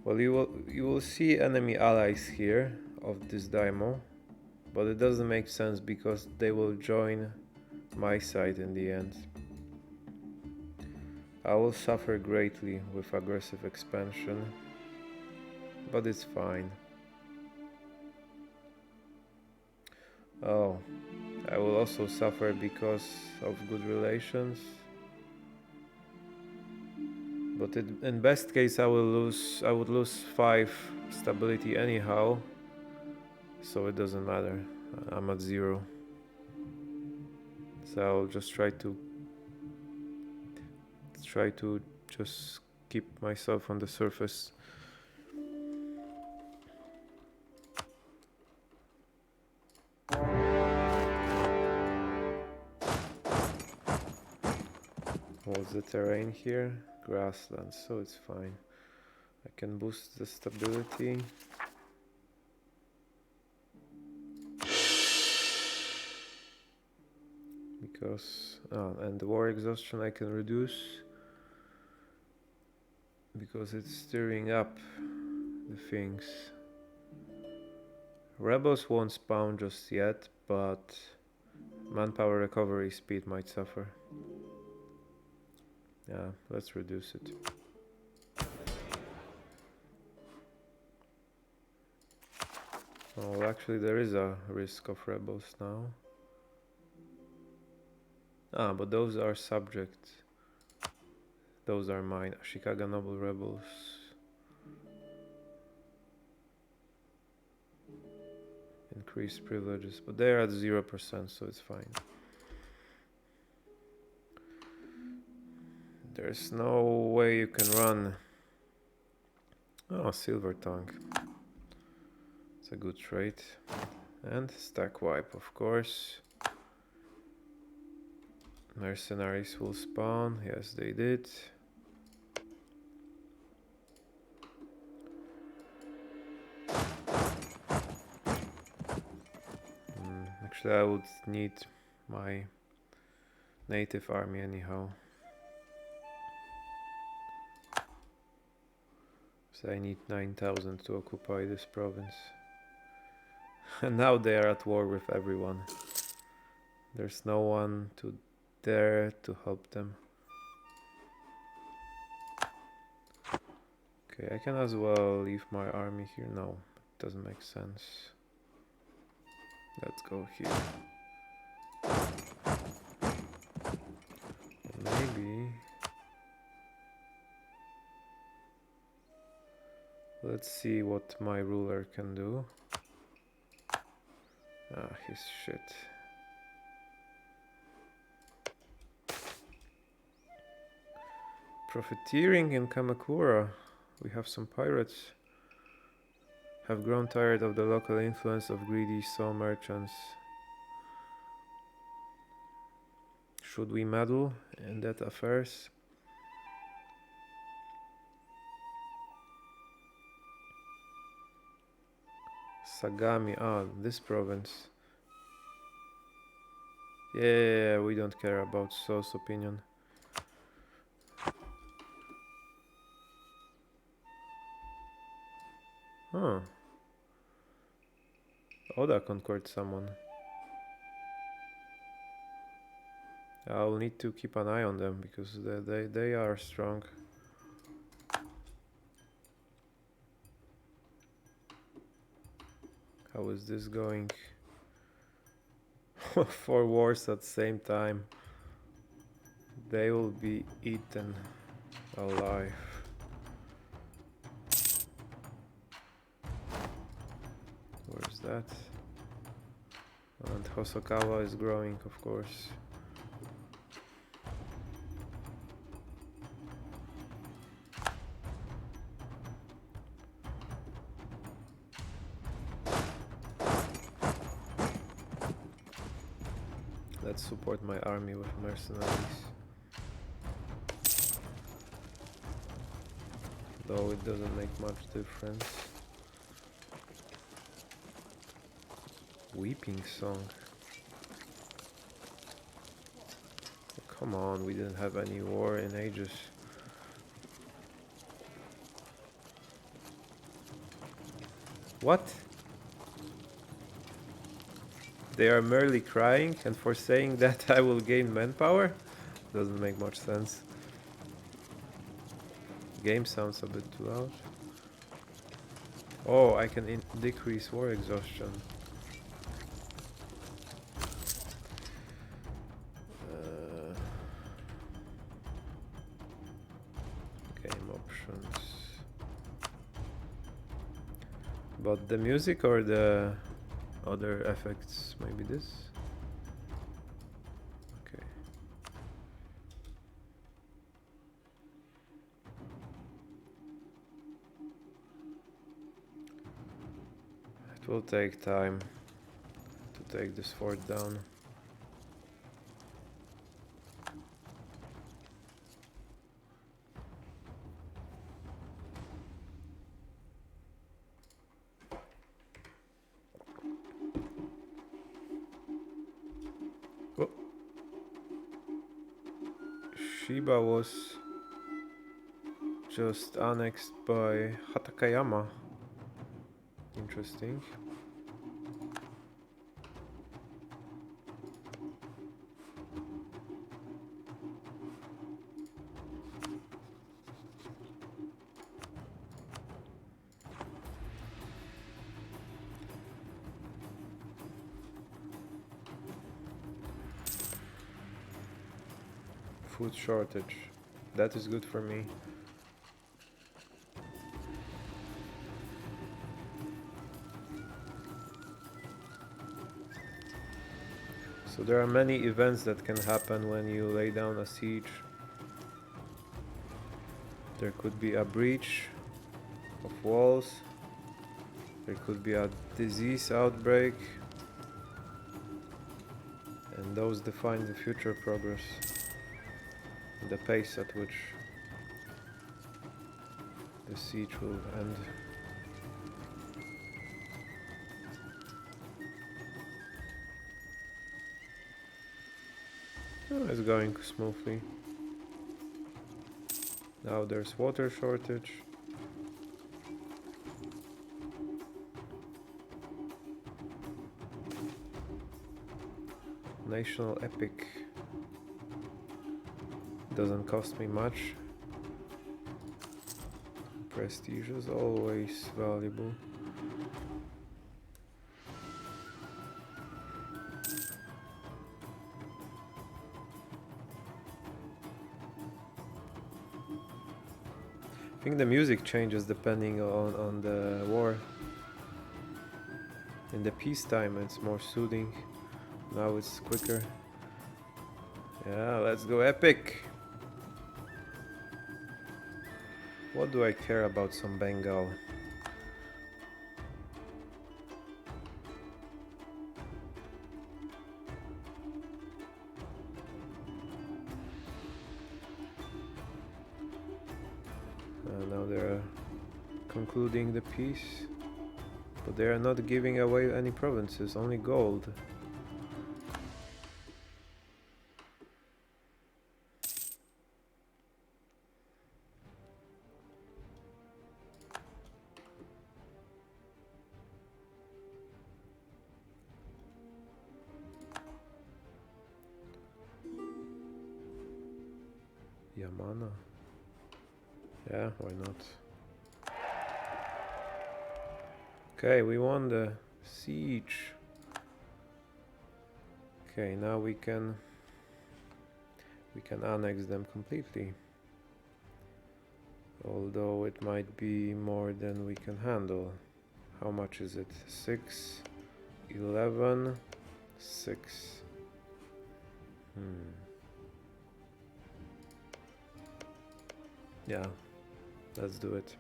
Well, you will see enemy allies here of this daimyo, but it doesn't make sense because they will join my side in the end. I will suffer greatly with aggressive expansion, but it's fine. Oh, I will also suffer because of good relations. But in best case I would lose 5 stability anyhow, so it doesn't matter. I'm at 0. So I'll just try to just keep myself on the surface. What's the terrain here? Grassland, so it's fine. I can boost the stability. Because and the war exhaustion I can reduce because it's stirring up the things. Rebels won't spawn just yet, but manpower recovery speed might suffer. Yeah, let's reduce it. Oh, actually there is a risk of rebels now. Ah, but those are subjects. Those are mine. Ashikaga noble rebels. Increased privileges, but they're at 0%, so it's fine. There's no way you can run. Oh, silver tongue. It's a good trait. And stack wipe, of course. Mercenaries will spawn. Yes, they did. Actually, I would need my native army anyhow. So I need 9,000 to occupy this province. And now they are at war with everyone. There's no one to dare to help them. Okay, I can as well leave my army here. No, it doesn't make sense. Let's go here. Maybe. Let's see what my ruler can do. Ah, he's shit. Profiteering in Kamakura. We have some pirates. Have grown tired of the local influence of greedy saw merchants. Should we meddle in that affairs? Sagami, this province. Yeah, we don't care about So's opinion. Huh. Oda conquered someone. I'll need to keep an eye on them because they are strong. How is this going? 4 wars at the same time. They will be eaten alive. Where's that? And Hosokawa is growing, of course. Let's support my army with mercenaries. Though it doesn't make much difference. Weeping song. Come on, we didn't have any war in ages. What? They are merely crying, and for saying that I will gain manpower? Doesn't make much sense. Game sounds a bit too loud. Oh, I can decrease war exhaustion. Game options. But the music or the other effects? Maybe this? Okay. It will take time to take this fort down. Oh. Shiba was just annexed by Hatakayama. Interesting. Food shortage. That is good for me. So there are many events that can happen when you lay down a siege. There could be a breach of walls. There could be a disease outbreak. And those define the future progress. The pace at which the siege will end. Oh, it's going smoothly. Now there's water shortage. National epic. Doesn't cost me much. Prestige is always valuable. I think the music changes depending on the war. In the peacetime it's more soothing. Now it's quicker. Yeah, let's go epic! What do I care about some Bengal? Now they're concluding the peace, but they are not giving away any provinces, only gold. Yamana. Yeah, why not? Okay, we won the siege. Okay, now we can annex them completely. Although it might be more than we can handle. How much is it? 6, 11, 6. Yeah, let's do it.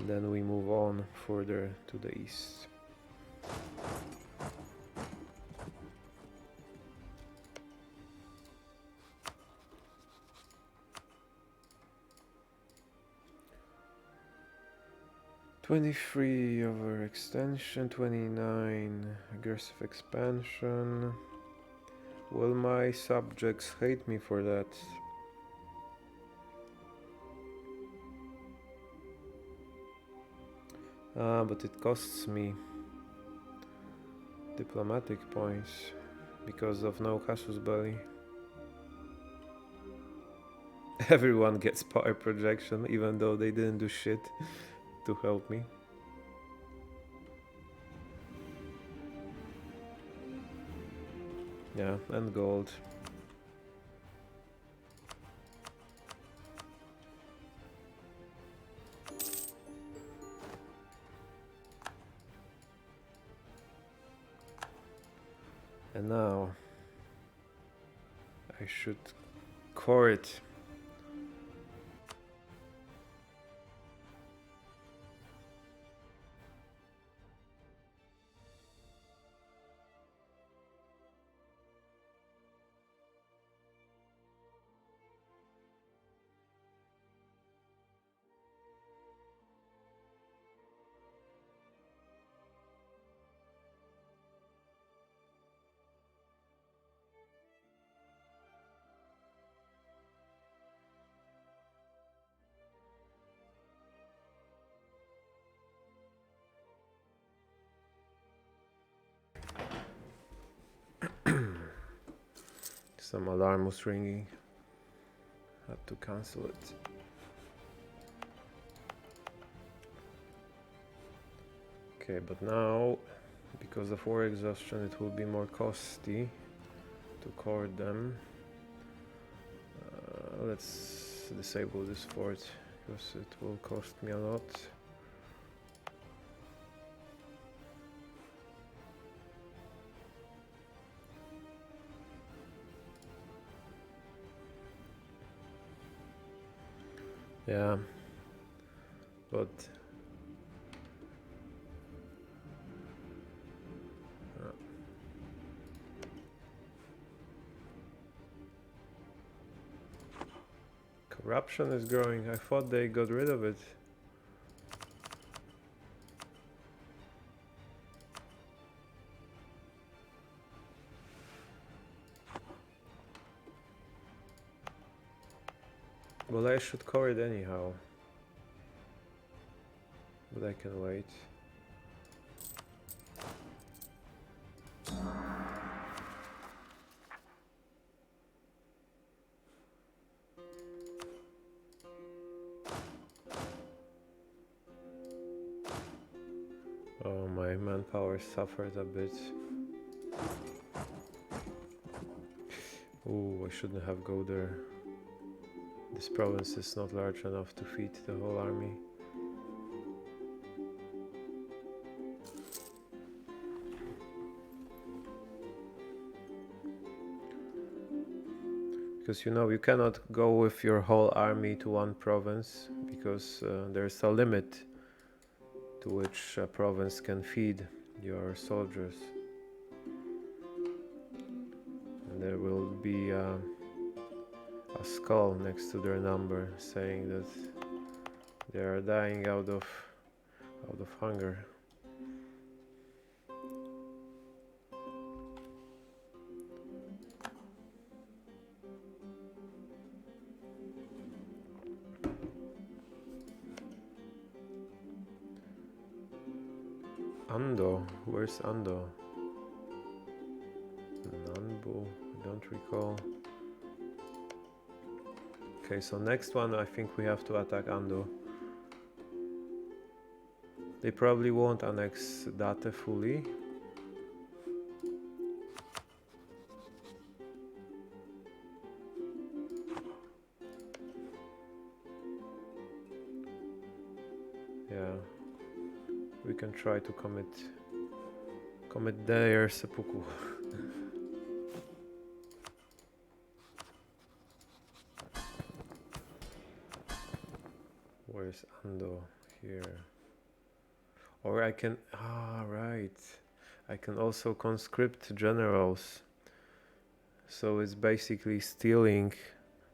then we move on further to the east. Overextension, 29 aggressive expansion. Will my subjects hate me for that? But it costs me diplomatic points because of no casus belli. Everyone gets power projection even though they didn't do shit to help me. Yeah, and gold. And now I should core it. Some alarm was ringing. Had to cancel it. Okay, but now, because of war exhaustion, it will be more costly to core them. Let's disable this fort because it will cost me a lot. Yeah, but corruption is growing. I thought they got rid of it. Well, I should core it anyhow. But I can wait. Oh, my manpower suffered a bit. Ooh, I shouldn't have go there. This province is not large enough to feed the whole army. Because you know, you cannot go with your whole army to one province because there's a limit to which a province can feed your soldiers. And there will be a skull next to their number saying that they are dying out of hunger. Ando, where's Ando? Nanbu, I don't recall. Okay, so next one I think we have to attack Ando. They probably won't annex Date fully. Yeah, we can try to commit their seppuku. Where's Ando? Here. Or I can, right. I can also conscript generals. So it's basically stealing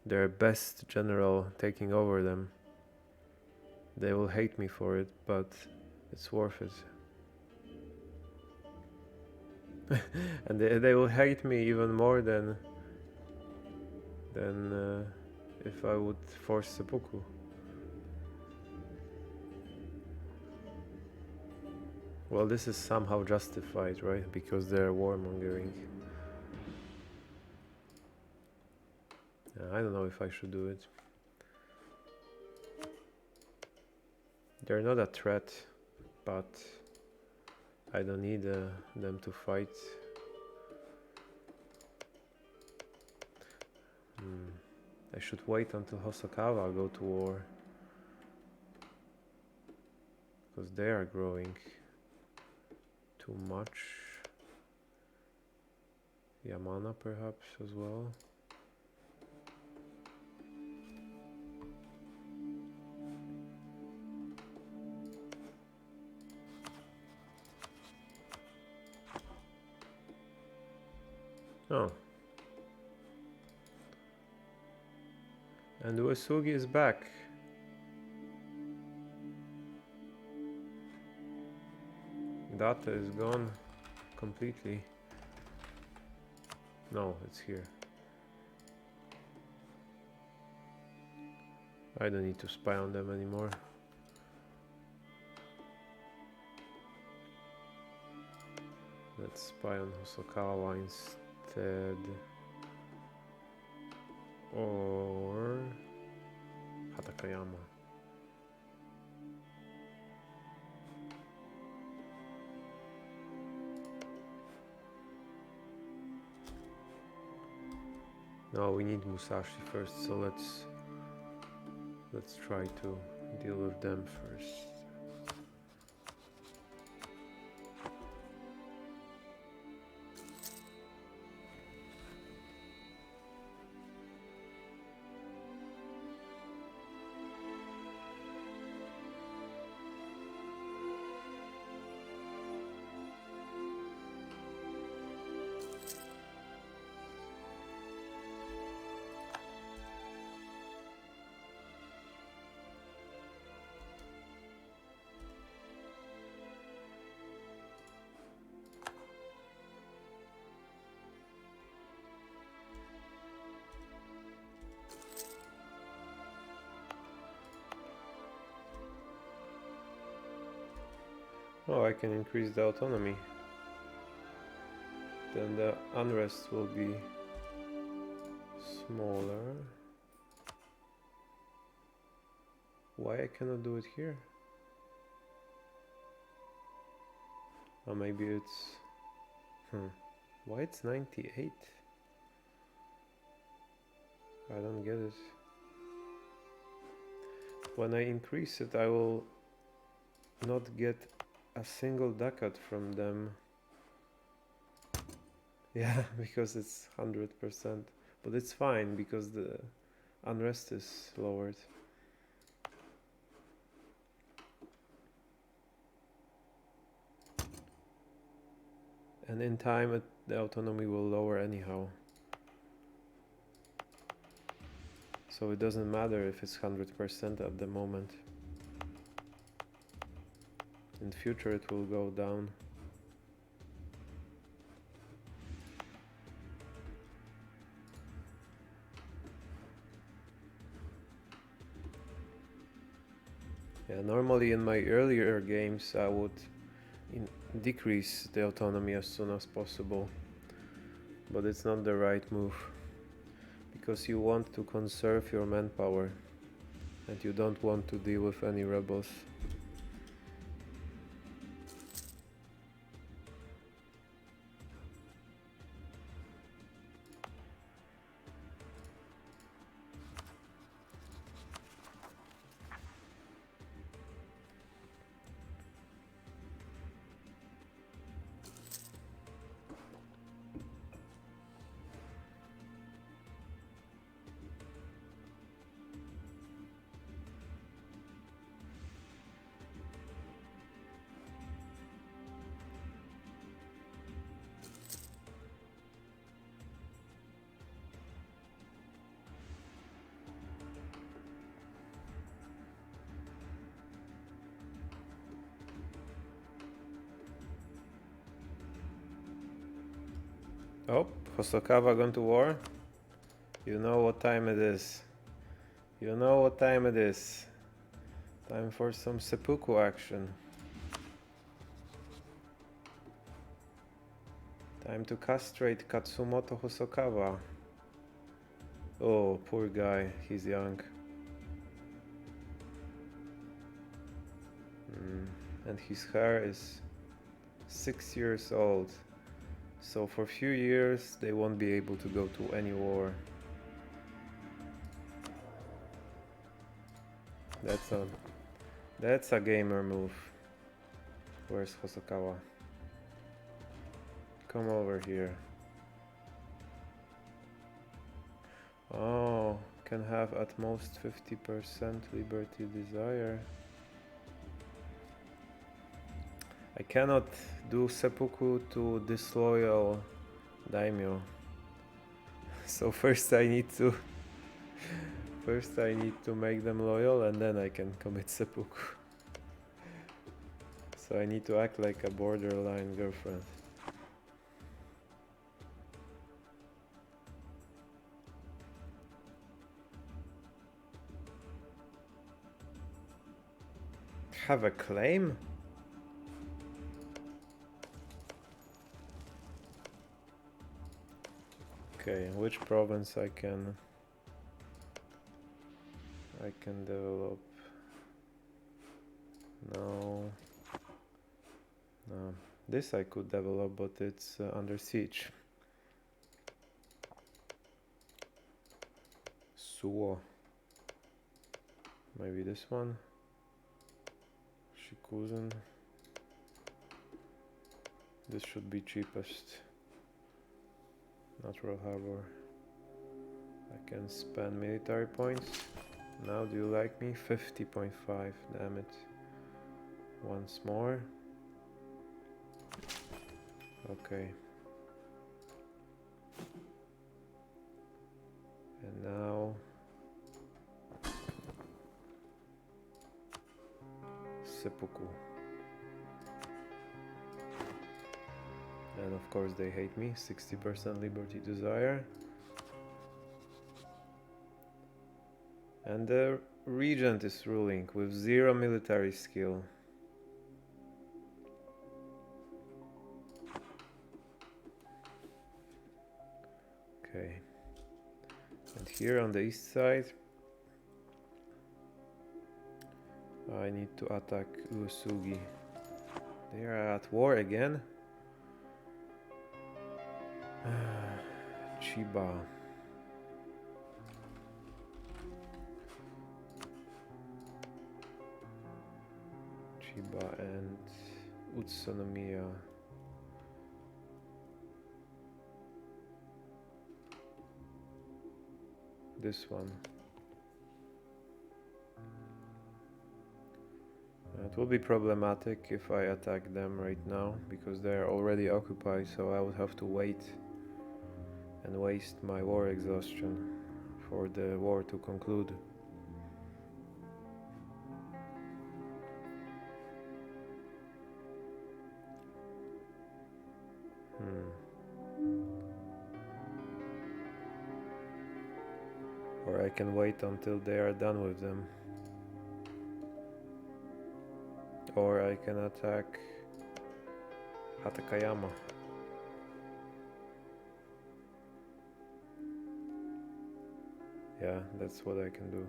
their best general, taking over them. They will hate me for it, but it's worth it. And they will hate me even more than if I would force seppuku. Well, this is somehow justified, right? Because they're warmongering. I don't know if I should do it. They're not a threat, but I don't need them to fight. I should wait until Hosokawa go to war, because they are growing too much. Yamana perhaps as well. Oh. And Uesugi is back. Data is gone completely. No, it's here. I don't need to spy on them anymore. Let's spy on Hosokawa instead. Or Hatakayama. No, we need Musashi first, so let's try to deal with them first. Oh, I can increase the autonomy. Then the unrest will be smaller. Why I cannot do it here? Or maybe it's... Why it's 98? I don't get it. When I increase it, I will not get a single ducat from them. Yeah, because it's 100%. But it's fine because the unrest is lowered. And in time, the autonomy will lower anyhow. So it doesn't matter if it's 100% at the moment. In future it will go down. Yeah, normally in my earlier games I would decrease the autonomy as soon as possible. But it's not the right move. Because you want to conserve your manpower. And you don't want to deal with any rebels. Oh, Hosokawa gone to war. You know what time it is. You know what time it is. Time for some seppuku action. Time to castrate Katsumoto Hosokawa. Oh, poor guy, he's young. And his heir is 6 years old. So for a few years they won't be able to go to any war. That's a gamer move. Where's Hosokawa? Come over here. Oh, can have at most 50% liberty desire. I cannot do seppuku to disloyal daimyo. So first I need to make them loyal, and then I can commit seppuku. So I need to act like a borderline girlfriend. Have a claim? Okay, which province I can develop? No. This I could develop, but it's under siege. Suo. Maybe this one. Shikuzen. This should be cheapest. Natural harbor. I can spend military points. Now do you like me? 50.5, damn it. Once more. Okay. And now seppuku. And of course they hate me. 60% liberty desire. And the regent is ruling with 0 military skill. Okay. And here on the east side I need to attack Uesugi. They are at war again. Chiba. Chiba and Utsonomiya. This one. It will be problematic if I attack them right now, because they are already occupied, so I would have to wait and waste my war exhaustion for the war to conclude. Or I can wait until they are done with them. Or I can attack Hatakayama. Yeah, that's what I can do.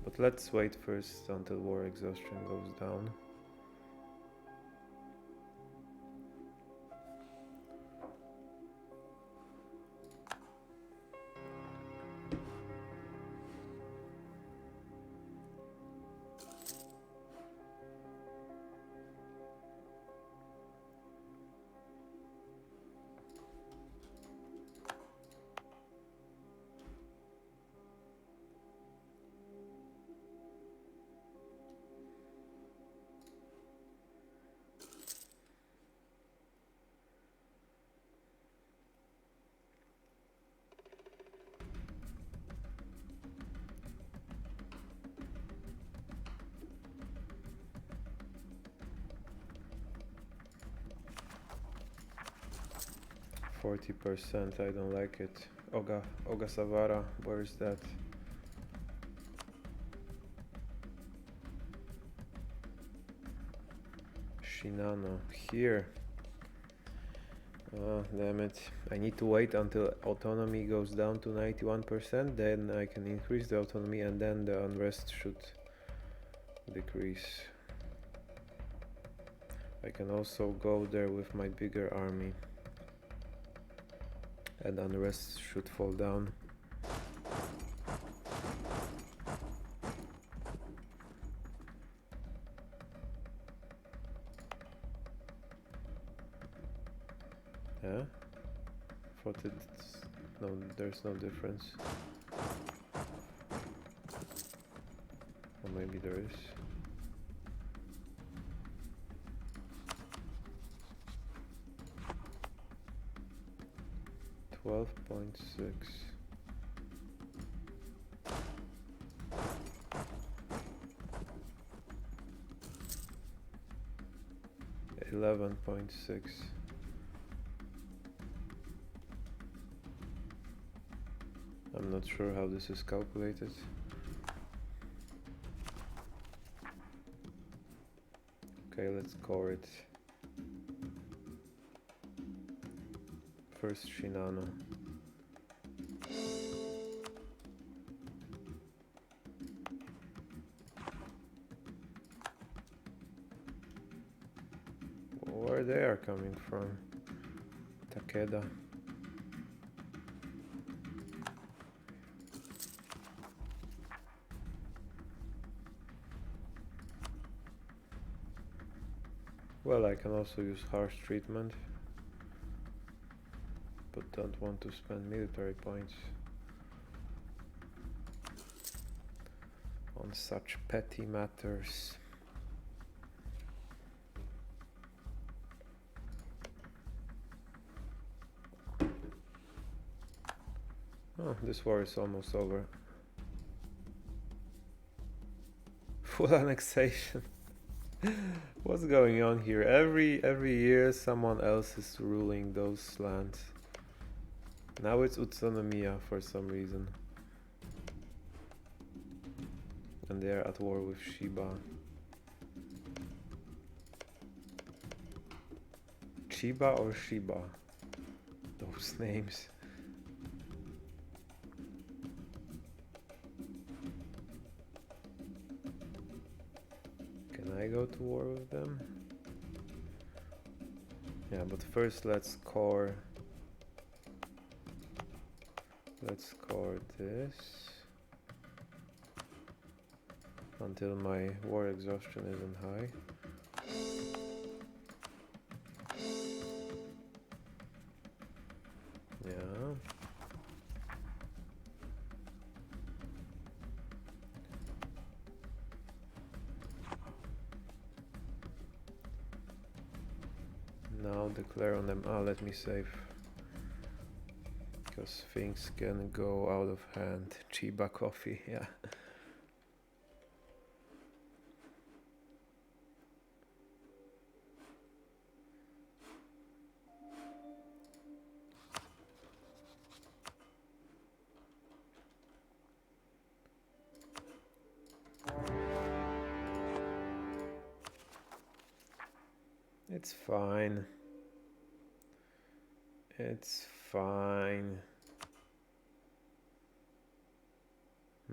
But let's wait first until war exhaustion goes down. 40%, I don't like it. Ogasawara, where is that? Shinano, here. Oh, damn it. I need to wait until autonomy goes down to 91%, then I can increase the autonomy and then the unrest should decrease. I can also go there with my bigger army. And unrest should fall down. Yeah? Thought it's... no, there's no difference. Or maybe there is. $12.6. $11.6. I'm not sure how this is calculated. Okay, let's core it. First Shinano. Where they are coming from? Takeda. Well, I can also use harsh treatment, but don't want to spend military points on such petty matters. Oh, this war is almost over. Full annexation. What's going on here? Every year someone else is ruling those lands. Now it's Utsonomiya for some reason. And they're at war with Shiba. Chiba or Shiba? Those names. Can I go to war with them? Yeah, but first let's core this until my war exhaustion isn't high. Yeah. Now declare on them. Ah, let me save. Because things can go out of hand. Chiba coffee, yeah. It's fine. It's fine.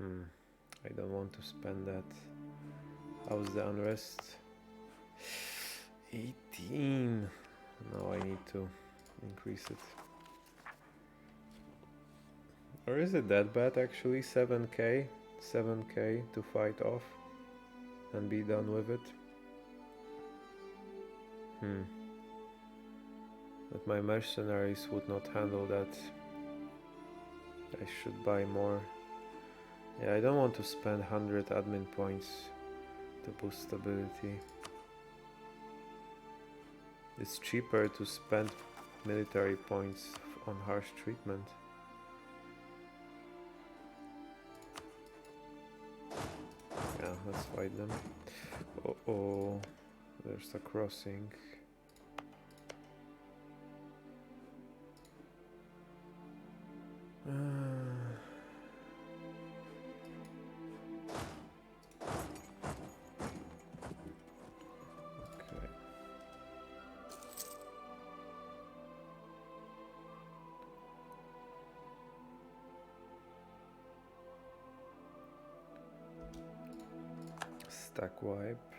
I don't want to spend that. How's the unrest? 18. Now I need to increase it. Or is it that bad actually? 7k? 7k to fight off and be done with it? But my mercenaries would not handle that. I should buy more. Yeah, I don't want to spend 100 admin points to boost stability. It's cheaper to spend military points on harsh treatment. Yeah, let's fight them. Oh, there's a crossing. Okay. Stack wipe,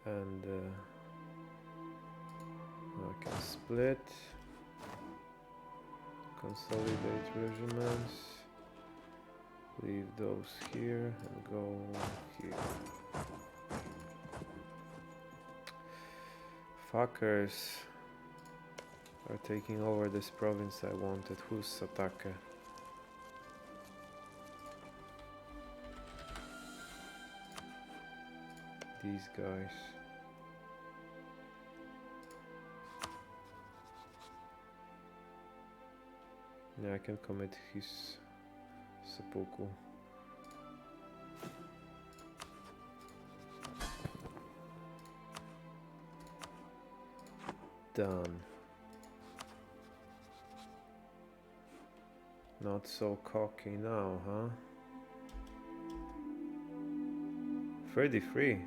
and I can split, consolidate regiments, leave those here and go here. Fuckers are taking over this province I wanted. Who's Satake? These guys. Yeah, I can commit his seppuku. Done. Not so cocky now, huh? 33.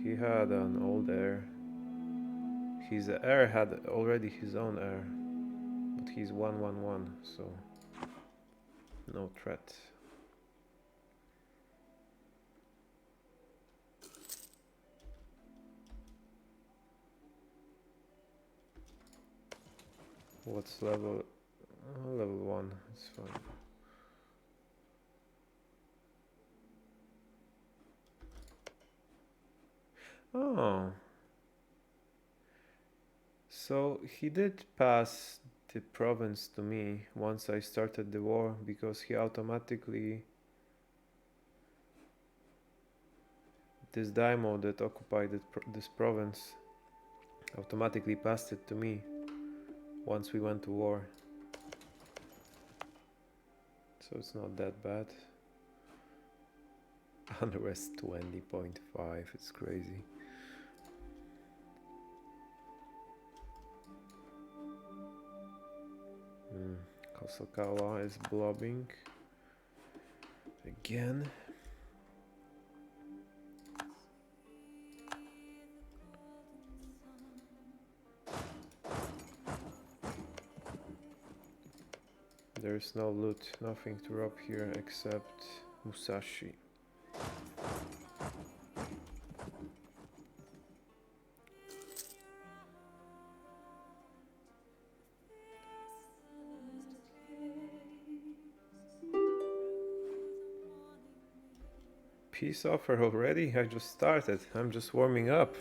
He had an old heir. His heir had already his own heir. But he's 111, so no threat. What's level? Level 1, it's fine. Oh. So he did pass the province to me once I started the war, because he automatically... This daimyo that occupied this province automatically passed it to me once we went to war. So it's not that bad. Unrest 20.5, it's crazy. Hosokawa is blobbing again. There's no loot, nothing to rob here except Musashi. Peace offer already? I just started. I'm just warming up.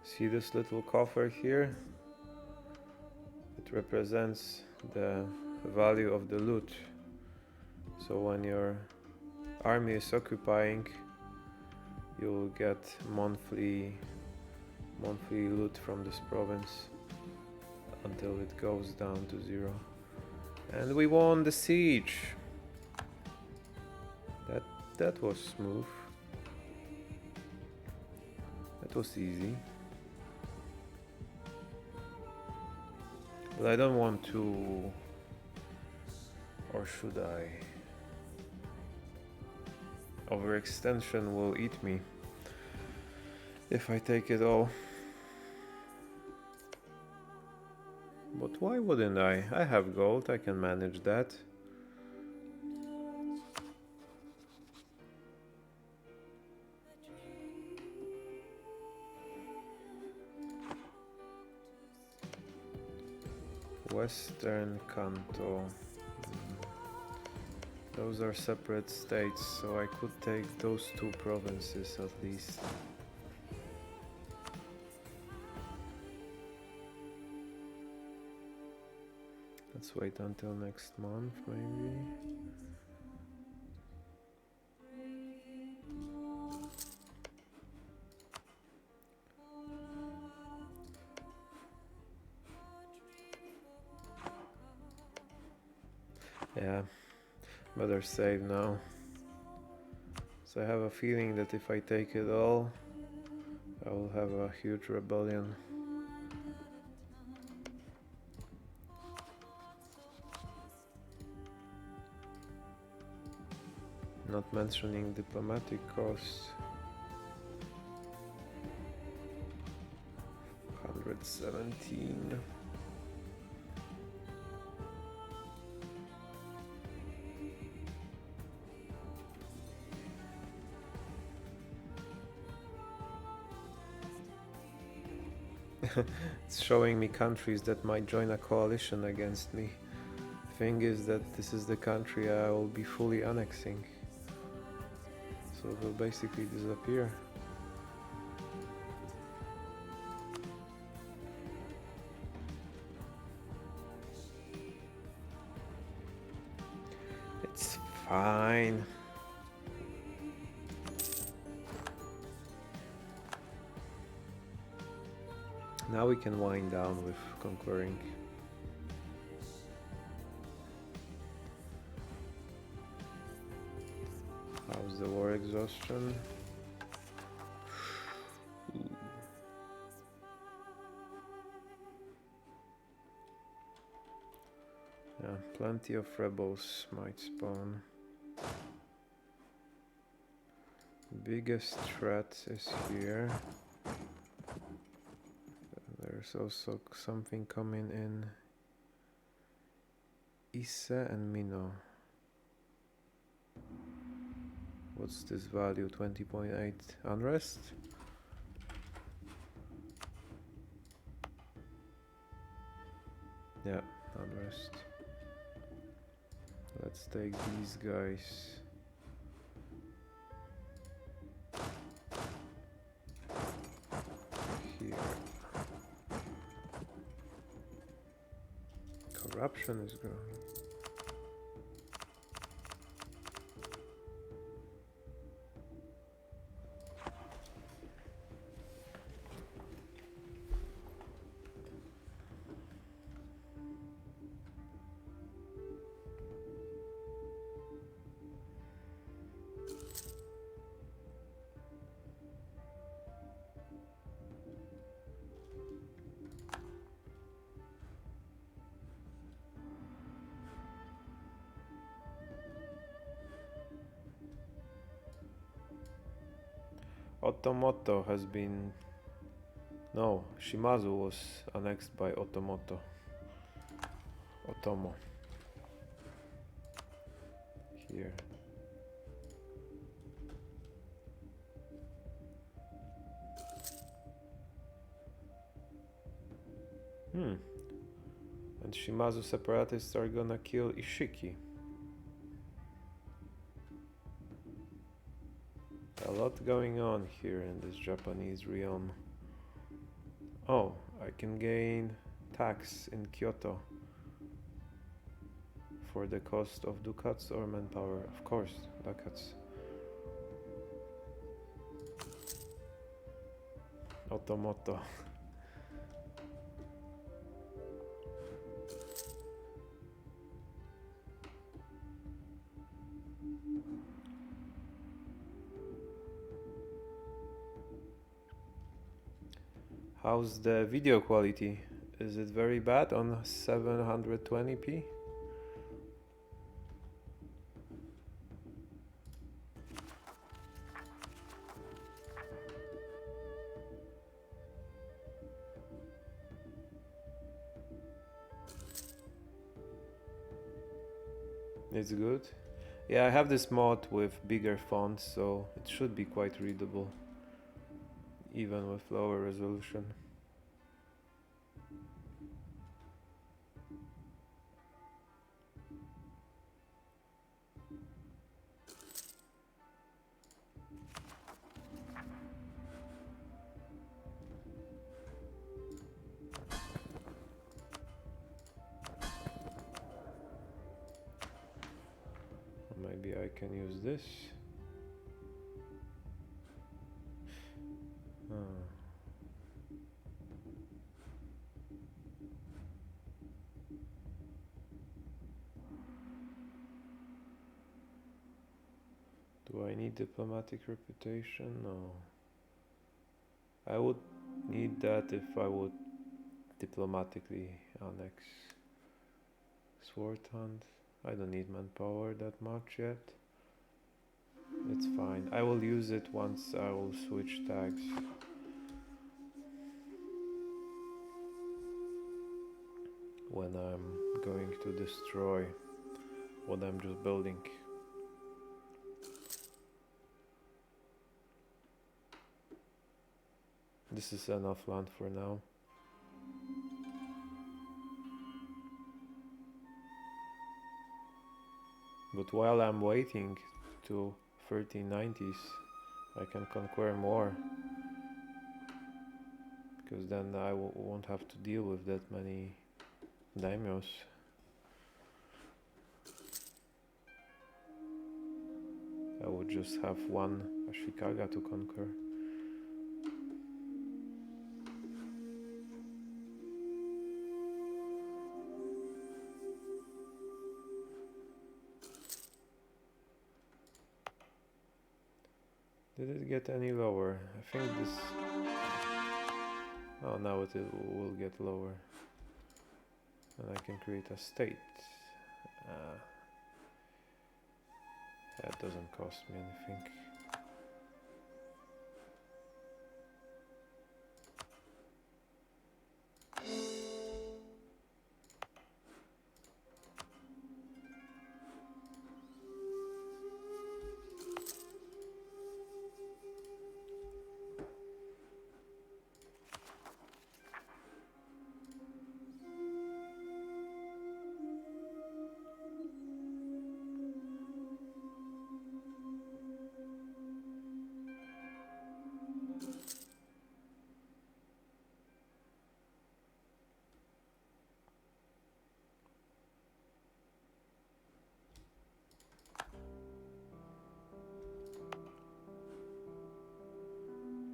See this little coffer here? It represents the value of the loot. So when your army is occupying, you'll get monthly loot from this province until it goes down to 0. And we won the siege. That was smooth. That was easy. But I don't want to... Or should I? Overextension will eat me if I take it all. But why wouldn't I? I have gold, I can manage that. Western Kanto. Those are separate states, so I could take those two provinces at least. Let's wait until next month, maybe. Yeah, better save now. So I have a feeling that if I take it all, I will have a huge rebellion. Not mentioning diplomatic costs. 117. It's showing me countries that might join a coalition against me. Thing is that this is the country I will be fully annexing. So it will basically disappear. It's fine. Now we can wind down with conquering. How's the war exhaustion? Ooh. Yeah, plenty of rebels might spawn. Biggest threat is here. There's also something coming in Ise and Mino. What's this value? 20.8 unrest? Yeah, unrest. Let's take these guys. Here. Corruption is growing. Otomoto has been... No, Shimazu was annexed by Otomoto. Otomo. Here. And Shimazu separatists are gonna kill Ishiki. A lot going on here in this Japanese realm. Oh, I can gain tax in Kyoto for the cost of ducats or manpower. Of course, ducats. Otomoto. How's the video quality? Is it very bad on 720p? It's good. Yeah, I have this mod with bigger fonts, so it should be quite readable, even with lower resolution. can use this. Do I need diplomatic reputation? No. I would need that if I would diplomatically annex sword hand. I don't need manpower that much yet. It's fine. I will use it once I will switch tags. When I'm going to destroy what I'm just building. This is enough land for now. But while I'm waiting to 1390s, I can conquer more. Because then I won't have to deal with that many daimyos. I would just have one Ashikaga to conquer. Did it get any lower? I think this... Oh, now it will get lower. And I can create a state. That doesn't cost me anything.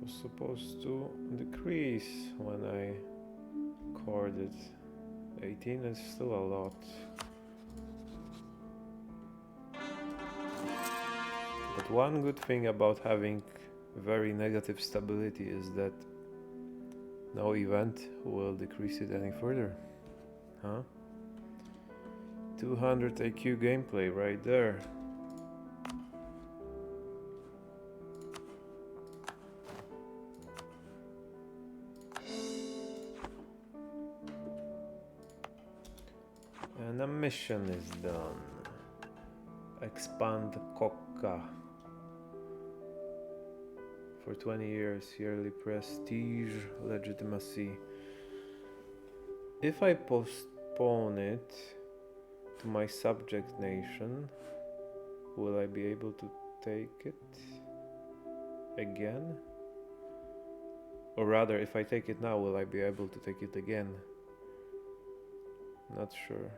Was supposed to decrease when I corded. 18 is still a lot. But one good thing about having very negative stability is that no event will decrease it any further. Huh? 200 IQ gameplay right there. And the mission is done. Expand Kokka. For 20 years, yearly prestige, legitimacy. If I postpone it to my subject nation, will I be able to take it again? Or rather, if I take it now, will I be able to take it again? Not sure.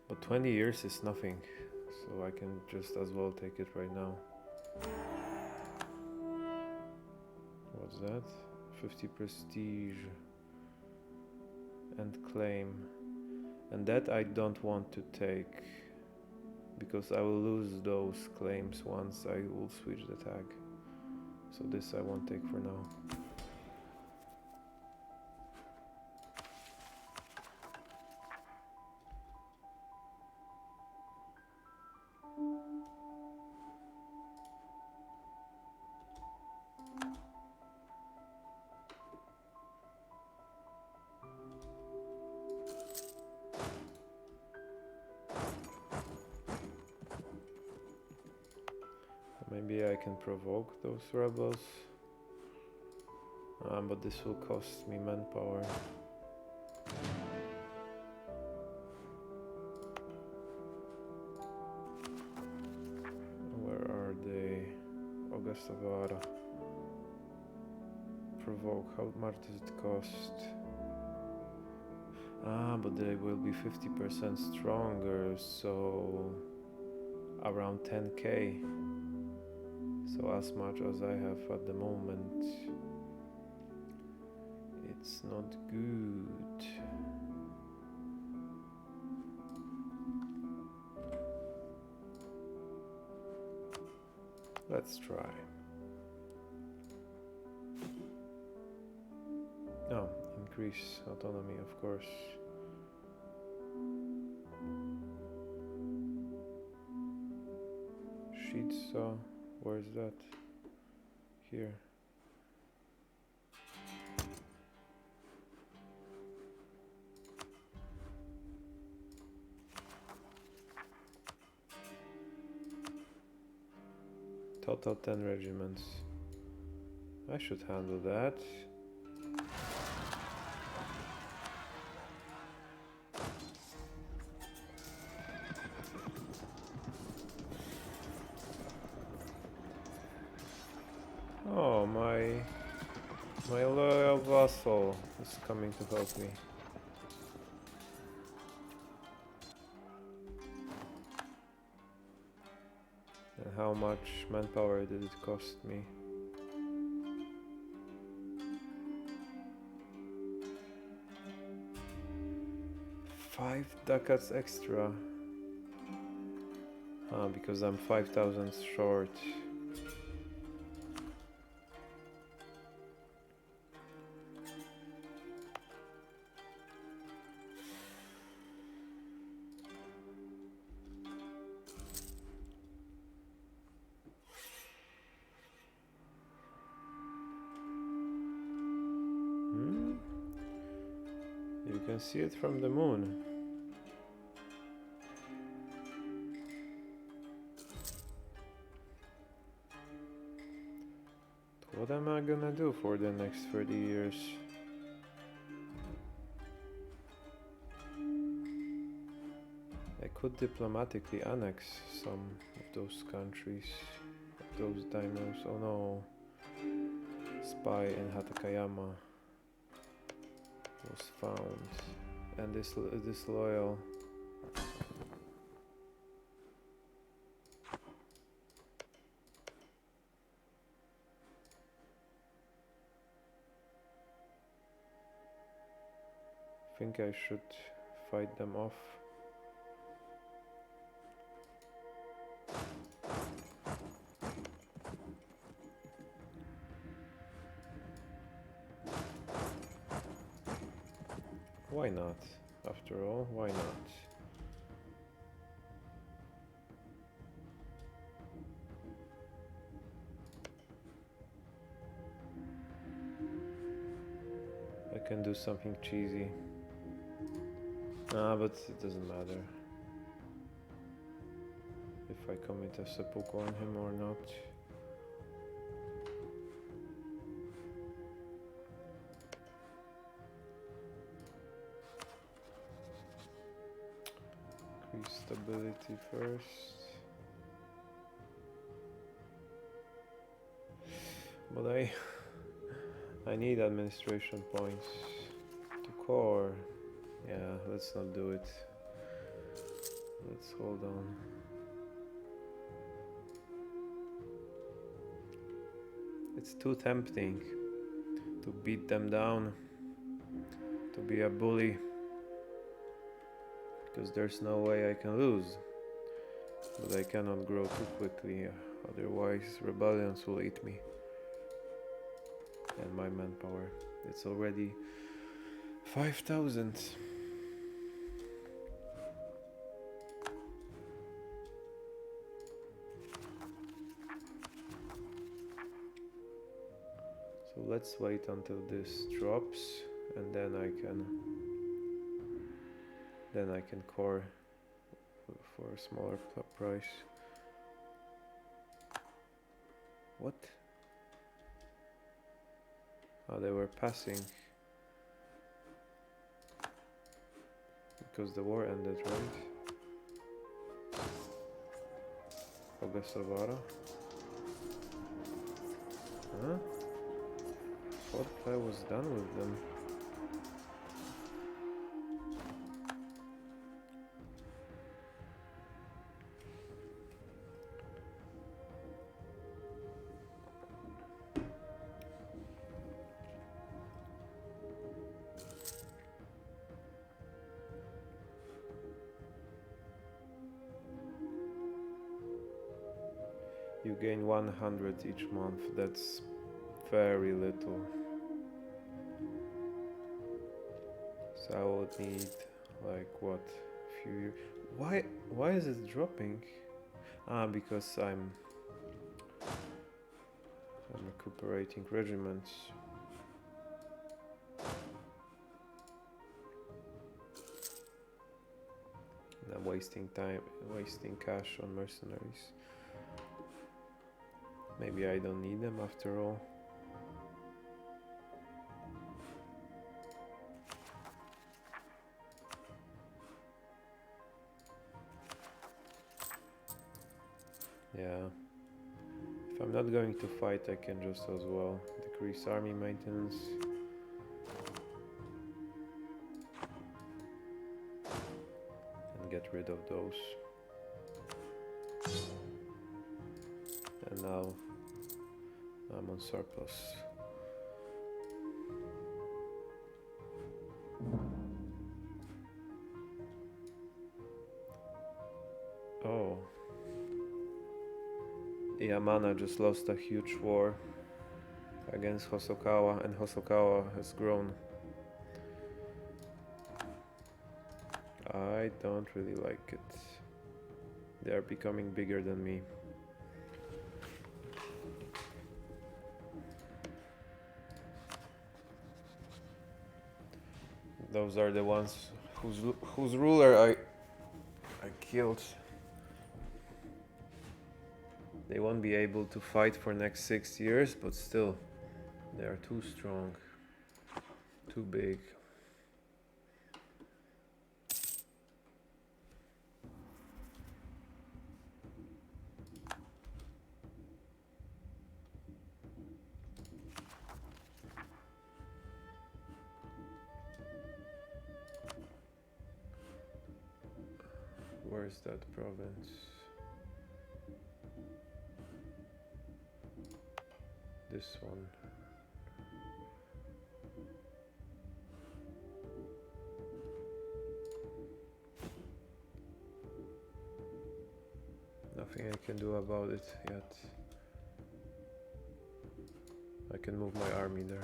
But 20 years is nothing, so I can just as well take it right now. What's that? 50 prestige and claim. And that I don't want to take, because I will lose those claims once I will switch the tag. So this I won't take for now. Maybe I can provoke those rebels, but this will cost me manpower. Where are they? Augustavara. Provoke, how much does it cost? But they will be 50% stronger, so around 10k. So as much as I have at the moment. It's not good. Let's try. No, increase autonomy, of course. Sheet saw, where's that? Here. Total 10 regiments. I should handle that. Oh, my loyal vassal is coming to help me. And how much manpower did it cost me? $5 ducats extra. Because I'm 5,000 short. You can see it from the moon. What am I gonna do for the next 30 years? I could diplomatically annex some of those countries, those daimyos. Oh no, spy in Hatakayama was found, and disloyal. I think I should fight them off. Why not? After all, why not? I can do something cheesy. But it doesn't matter if I commit a seppuku on him or not. Increase stability first. But I need administration points to core. Yeah, let's not do it. Let's hold on. It's too tempting to beat them down, to be a bully, because there's no way I can lose. But I cannot grow too quickly, otherwise rebellions will eat me. And my manpower. It's already 5,000. So let's wait until this drops, and then I can core for a smaller price. What? Oh, they were passing because the war ended, right? Hosokawa. Huh? Thought I was done with them. You gain 100 each month. That's very little. So I would need like what, few years. Why is it dropping? Because I'm recuperating regiments. And I'm wasting time, wasting cash on mercenaries. Maybe I don't need them after all. Yeah. If I'm not going to fight, I can just as well decrease army maintenance. And get rid of those. And now I'm on surplus. Oh. Yamana just lost a huge war against Hosokawa, and Hosokawa has grown. I don't really like it. They are becoming bigger than me. Those are the ones whose ruler I killed. They won't be able to fight for next 6 years, but still, they are too strong, too big. Where's that province? This one. Nothing I can do about it yet. I can move my army there.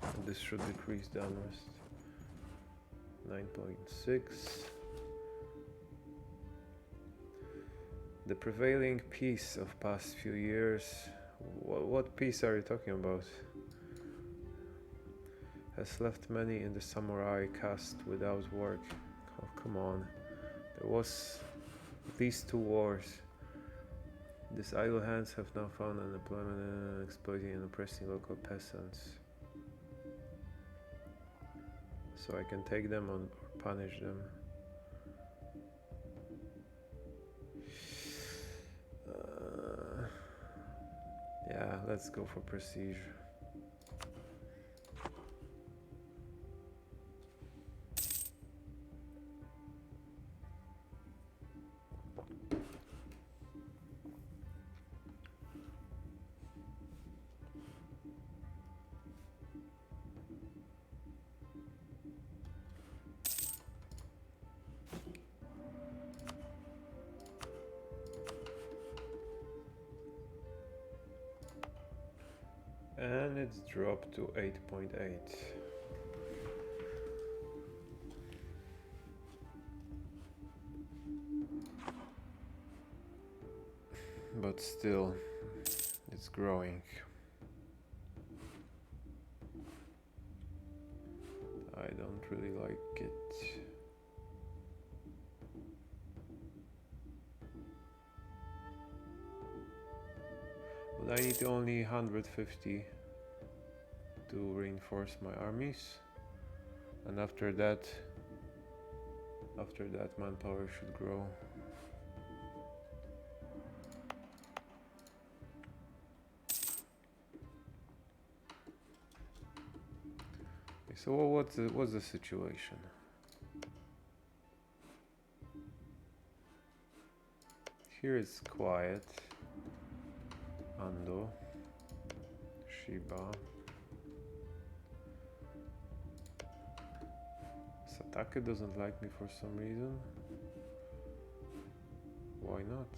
And this should decrease the unrest. 9.6. The prevailing peace of past few years. What peace are you talking about? Has left many in the samurai caste without work. Oh, come on. There was these 2 wars. These idle hands have now found an employment in exploiting and oppressing local peasants. So I can take them on or punish them. Yeah, let's go for prestige. And it's dropped to 8.8. But still, it's growing. I don't really like it. But I need only 150 to reinforce my armies, and after that manpower should grow. Okay, so what's the situation? Here it's quiet. Ando, Shiba, Satake doesn't like me for some reason. Why not?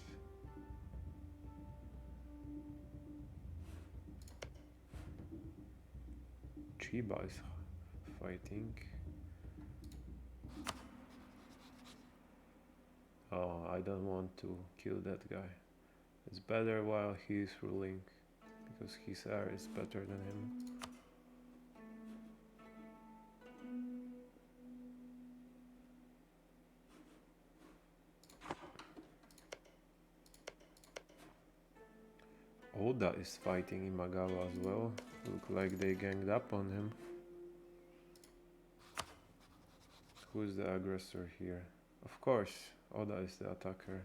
Chiba is fighting. Oh, I don't want to kill that guy. It's better while he is ruling, because his heir is better than him. Oda is fighting Imagawa as well. Look like they ganged up on him. Who's the aggressor here? Of course, Oda is the attacker.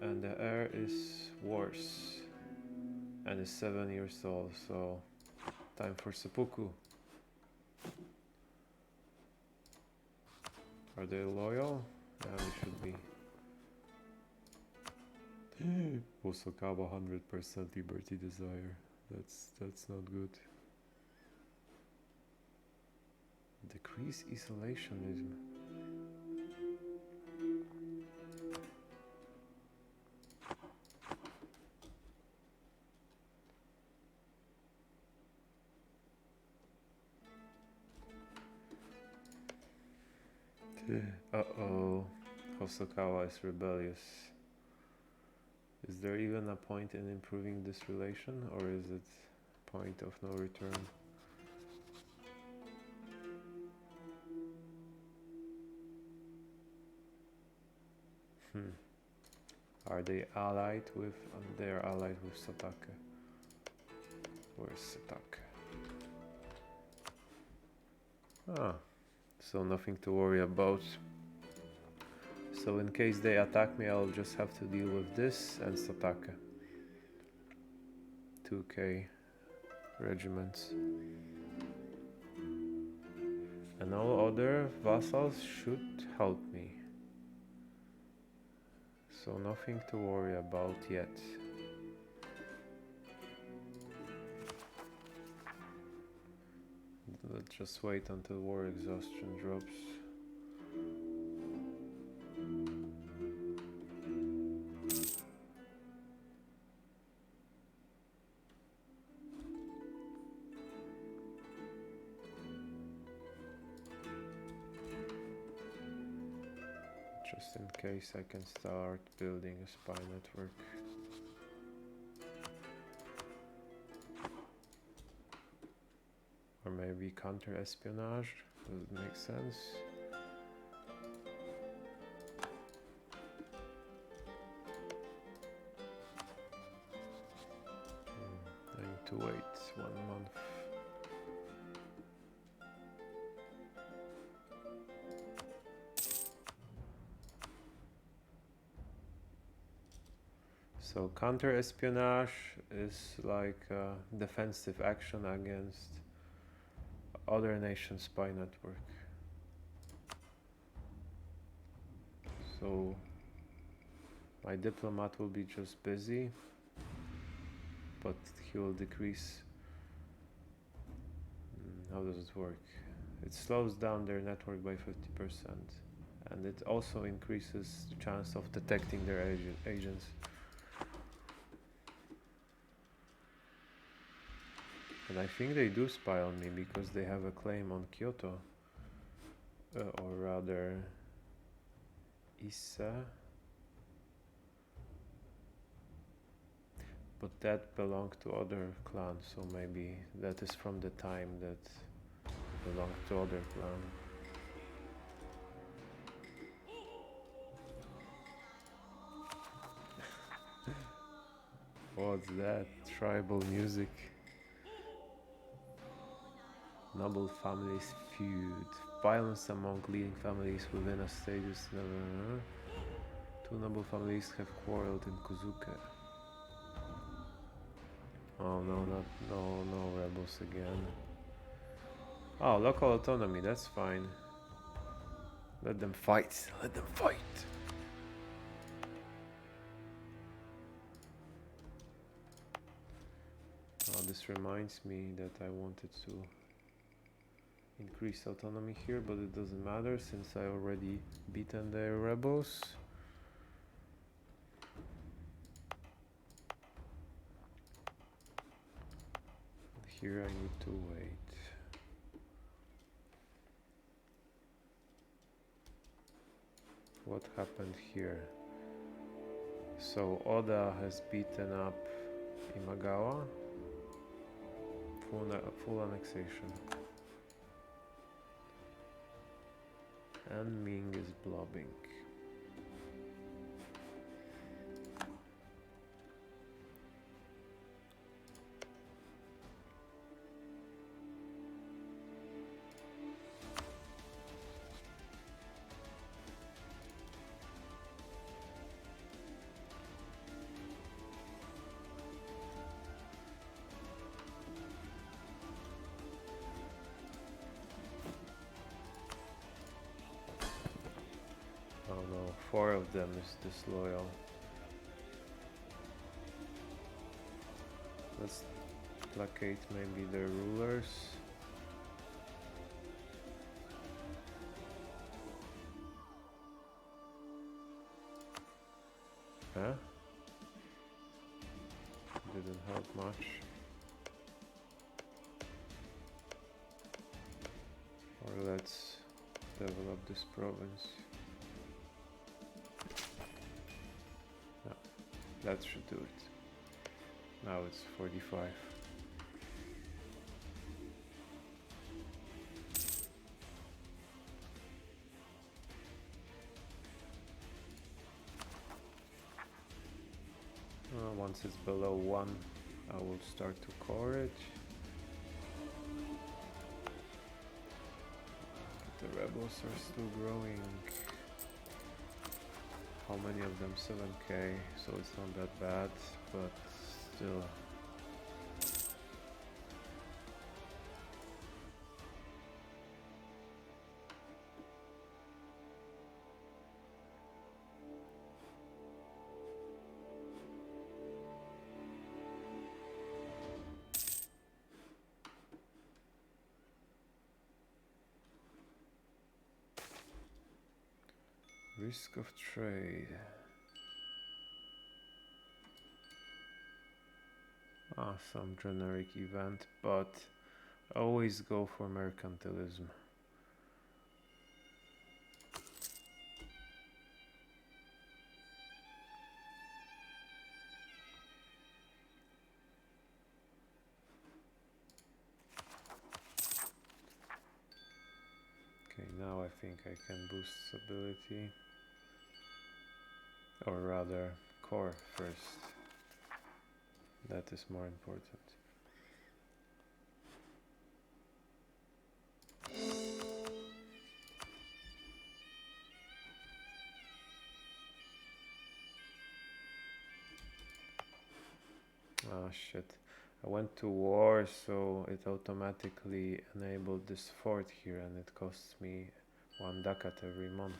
And the heir is worse. And is 7 years old, so time for seppuku. Are they loyal? Yeah, they should be. Hosokawa 100% liberty desire. That's not good. Decrease isolationism. Uh-oh. Hosokawa is rebellious. Is there even a point in improving this relation, or is it point of no return? Are they allied with... they are allied with Satake. Where's Satake? Ah, so nothing to worry about. So in case they attack me, I'll just have to deal with this and Satake. 2k regiments. And all other vassals should help me. So nothing to worry about yet. Let's just wait until war exhaustion drops. Just in case I can start building a spy network. Or maybe counter-espionage, does it make sense? I need to wait 1 month. So counter-espionage is like a defensive action against other nations' spy network. So my diplomat will be just busy, but he will decrease. How does it work? It slows down their network by 50%, and it also increases the chance of detecting their agents. And I think they do spy on me because they have a claim on Kyoto, or rather Issa. But that belonged to other clans, so maybe that is from the time that it belonged to other clan. What's that? Tribal music. Noble families feud. Violence among leading families within a status. Two noble families have quarreled in Kuzuke. Oh no, no rebels again. Oh, local autonomy, that's fine. Let them fight, let them fight. Oh, this reminds me that I wanted to increase autonomy here, but it doesn't matter since I already beaten their rebels. here I need to wait. What happened here? So Oda has beaten up Imagawa. Full annexation. And Ming is blobbing. Oh no, 4 of them is disloyal. Let's placate maybe their rulers. Huh? Didn't help much. Or let's develop this province. No, that should do it. Now it's 45. Once it's below 1, I will start to core it. The rebels are still growing. How many of them? 7k, so it's not that bad, but still. Risk of trade. Some generic event, but always go for mercantilism. Okay, now I think I can boost stability. Or rather, core first. That is more important. Oh shit. I went to war, so it automatically enabled this fort here, and it costs me 1 ducat every month.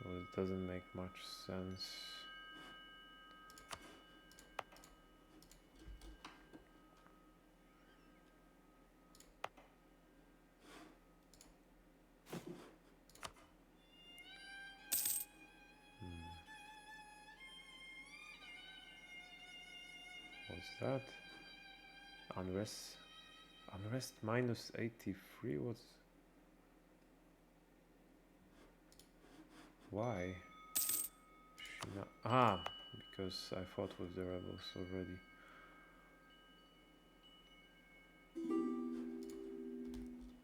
So it doesn't make much sense. What's that? Unrest. Unrest minus 83. Why? Because I fought with the rebels already.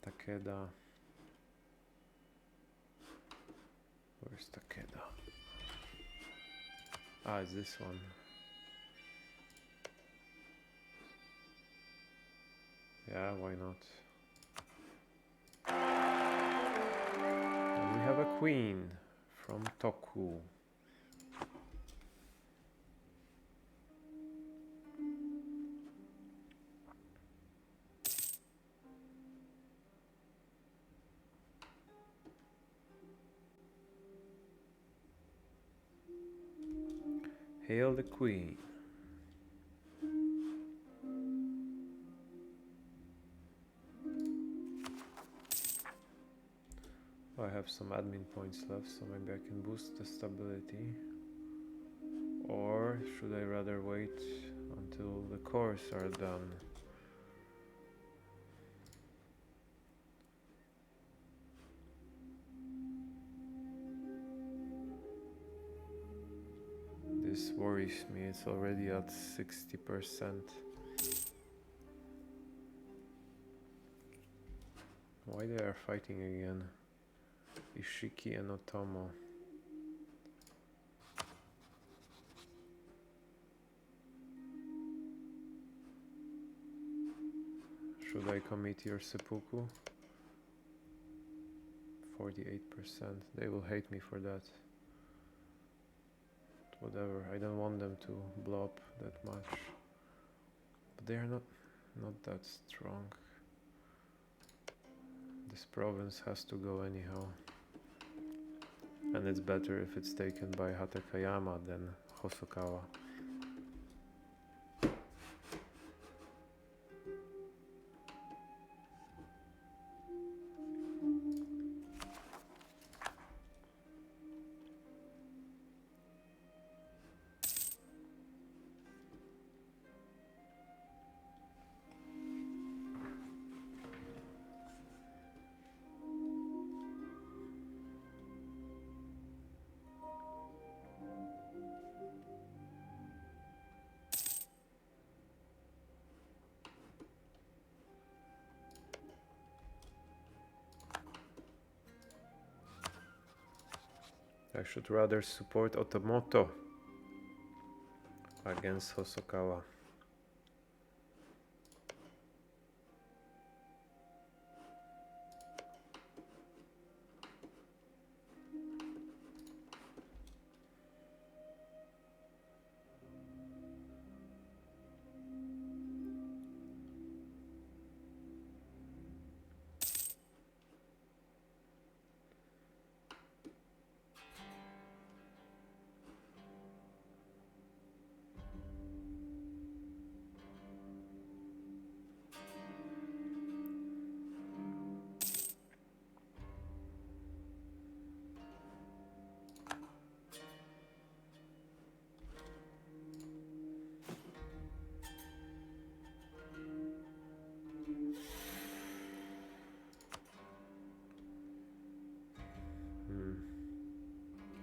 Takeda. Where's Takeda? It's this one. Yeah, why not? And we have a queen from Toku. Hail the queen. I have some admin points left, so maybe I can boost the stability. Or should I rather wait until the cores are done? worries me. It's already at 60%. Why they are fighting again? Ishiki and Otomo. Should I commit your seppuku? 48%. They will hate me for that. Whatever. I don't want them to blob that much. But they are not that strong. This province has to go anyhow. And it's better if it's taken by Hatakayama than Hosokawa. I should rather support Otomoto against Hosokawa.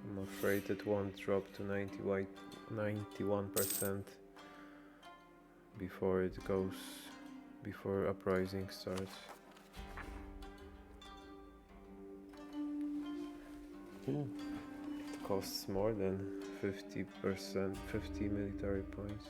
I'm afraid it won't drop to 91% before uprising starts. It costs more than 50%, 50 military points.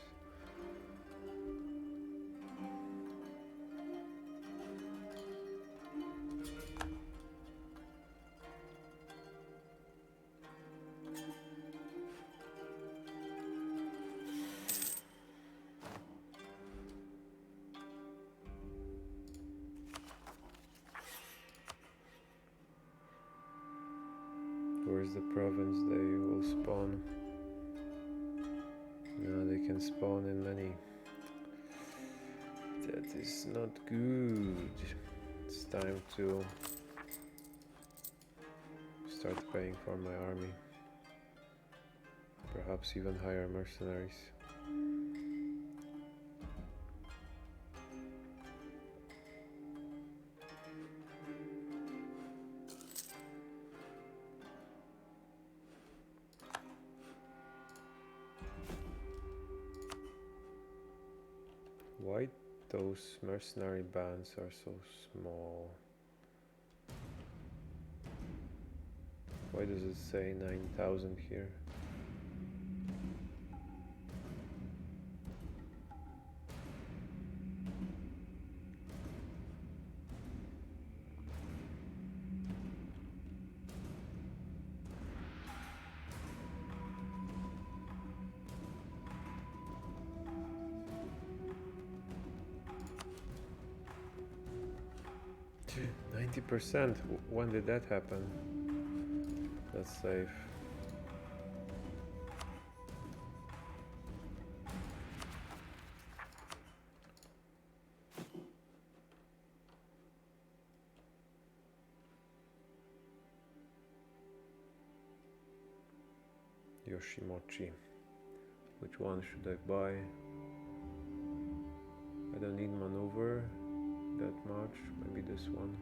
Where's the province they will spawn? No, they can spawn in many. That is not good. It's time to start paying for my army. Perhaps even hire mercenaries. Why those mercenary bands are so small? Why does it say 9,000 here? %. When did that happen? Let's save. Yoshimochi. Which one should I buy? I don't need maneuver that much. Maybe this one.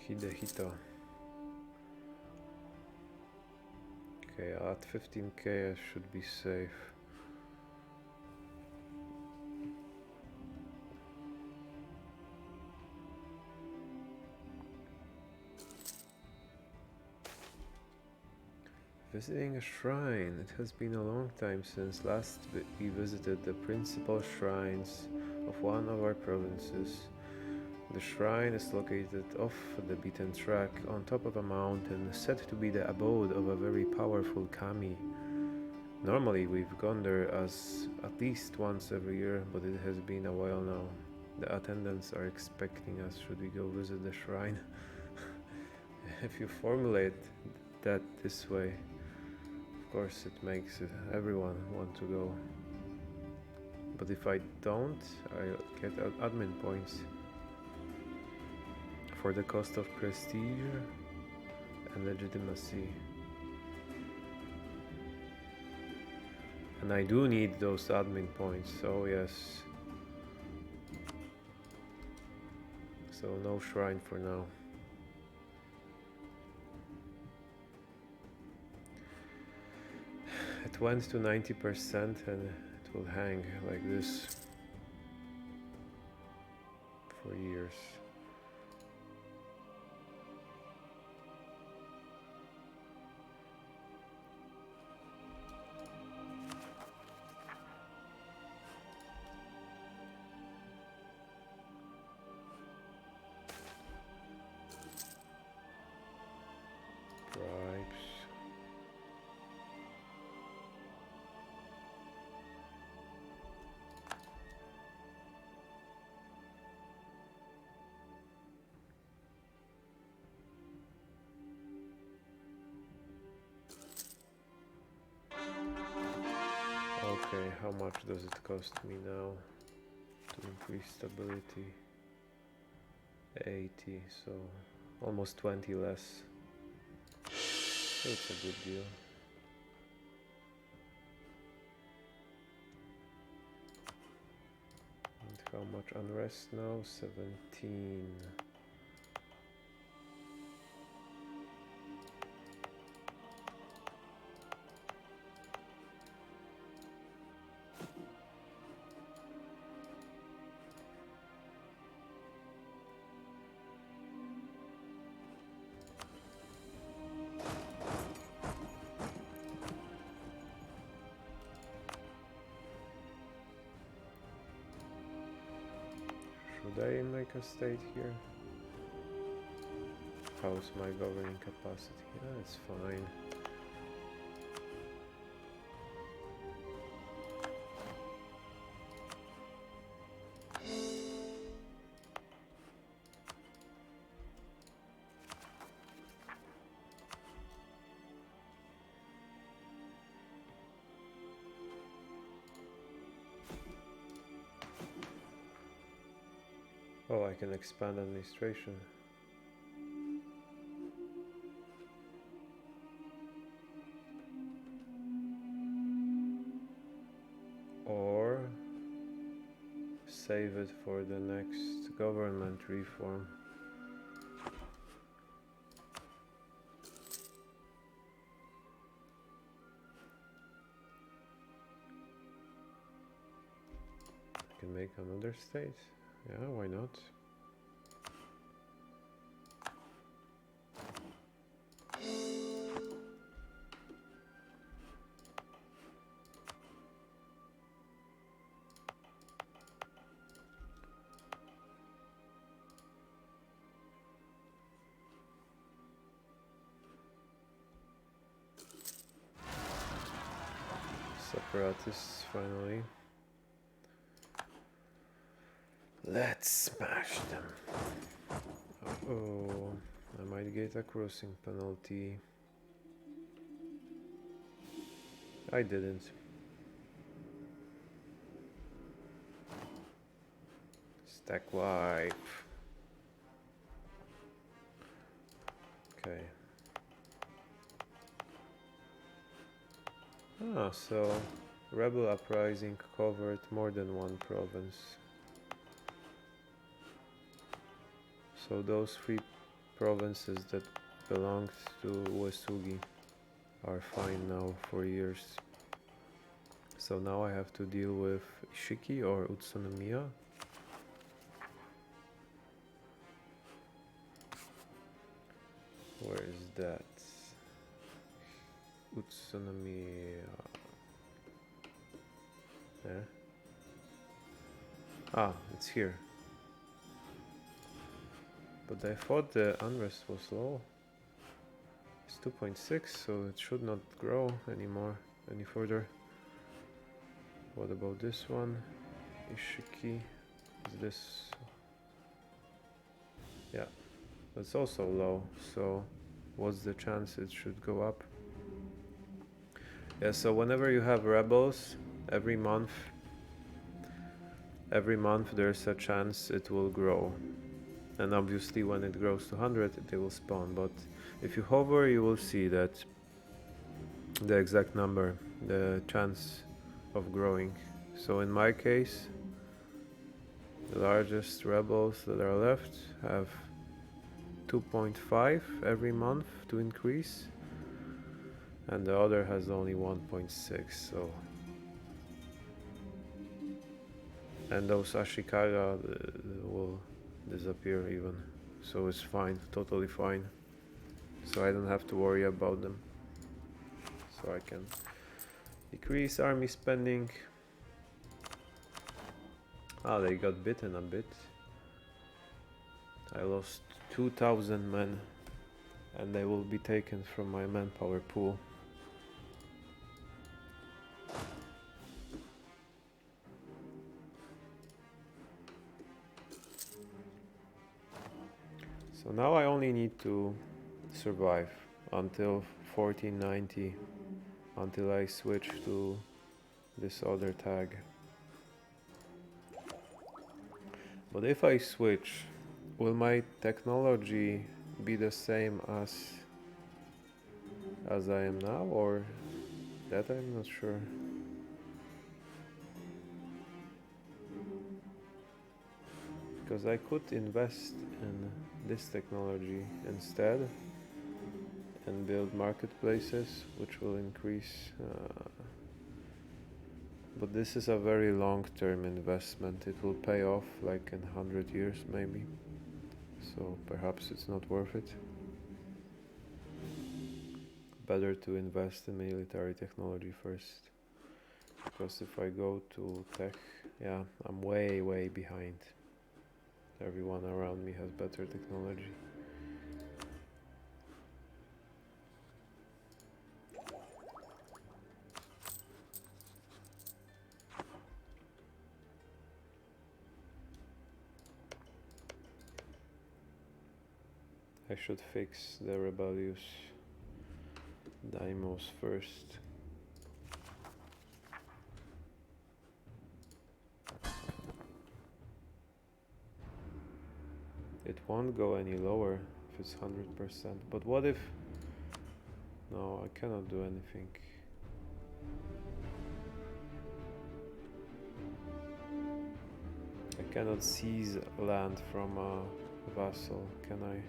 Hidehito. Okay, at 15k I should be safe. Visiting a shrine. It has been a long time since last we visited the principal shrines of one of our provinces. The shrine is located off the beaten track on top of a mountain, said to be the abode of a very powerful kami. Normally we've gone there as at least once every year, but it has been a while now. The attendants are expecting us should we go visit the shrine. If you formulate that this way, of course it makes everyone want to go. But if I don't, I'll get admin points for the cost of prestige and legitimacy. And I do need those admin points, so yes. So no shrine for now. It went to 90% and it will hang like this for years. Okay, how much does it cost me now to increase stability? 80, so almost 20 less. So it's a good deal. And how much unrest now? 17. Should I make a state here? How's my governing capacity? Yeah, it's fine. Oh, I can expand administration. Or save it for the next government reform. I can make another state. Yeah, why not? Separatists, finally. Let's smash them. Oh, I might get a crossing penalty. I didn't. Stack wipe. Okay. Ah, so rebel uprising covered more than one province. So those three provinces that belonged to Uesugi are fine now for years. So now I have to deal with Ishiki or Utsonomiya. Where is that? Utsonomiya. There. Ah, it's here. But I thought the unrest was low. It's 2.6, so it should not grow anymore, any further. What about this one? Ishiki. Is this? Yeah, that's also low. So, what's the chance it should go up? Yeah, so whenever you have rebels, every month there's a chance it will grow. And obviously when it grows to 100, they will spawn. But if you hover, you will see that the exact number, the chance of growing. So in my case, the largest rebels that are left have 2.5 every month to increase, and the other has only 1.6. So, and those Ashikaga will disappear even, so it's fine, totally fine. So I don't have to worry about them. So I can decrease army spending. Ah, they got bitten a bit. I lost 2,000 men, and they will be taken from my manpower pool. So now I only need to survive until 1490, until I switch to this other tag. But if I switch, will my technology be the same as I am now, or that I'm not sure. Because I could invest in this technology instead and build marketplaces which will increase, but this is a very long-term investment. It will pay off like in 100 years maybe, so perhaps it's not worth it. Better to invest in military technology first, because if I go to tech, yeah, I'm way behind. Everyone around me has better technology. I should fix the rebellious daimyos first. It won't go any lower if it's 100%. But what if... No, I cannot do anything. I cannot seize land from a vassal, can I?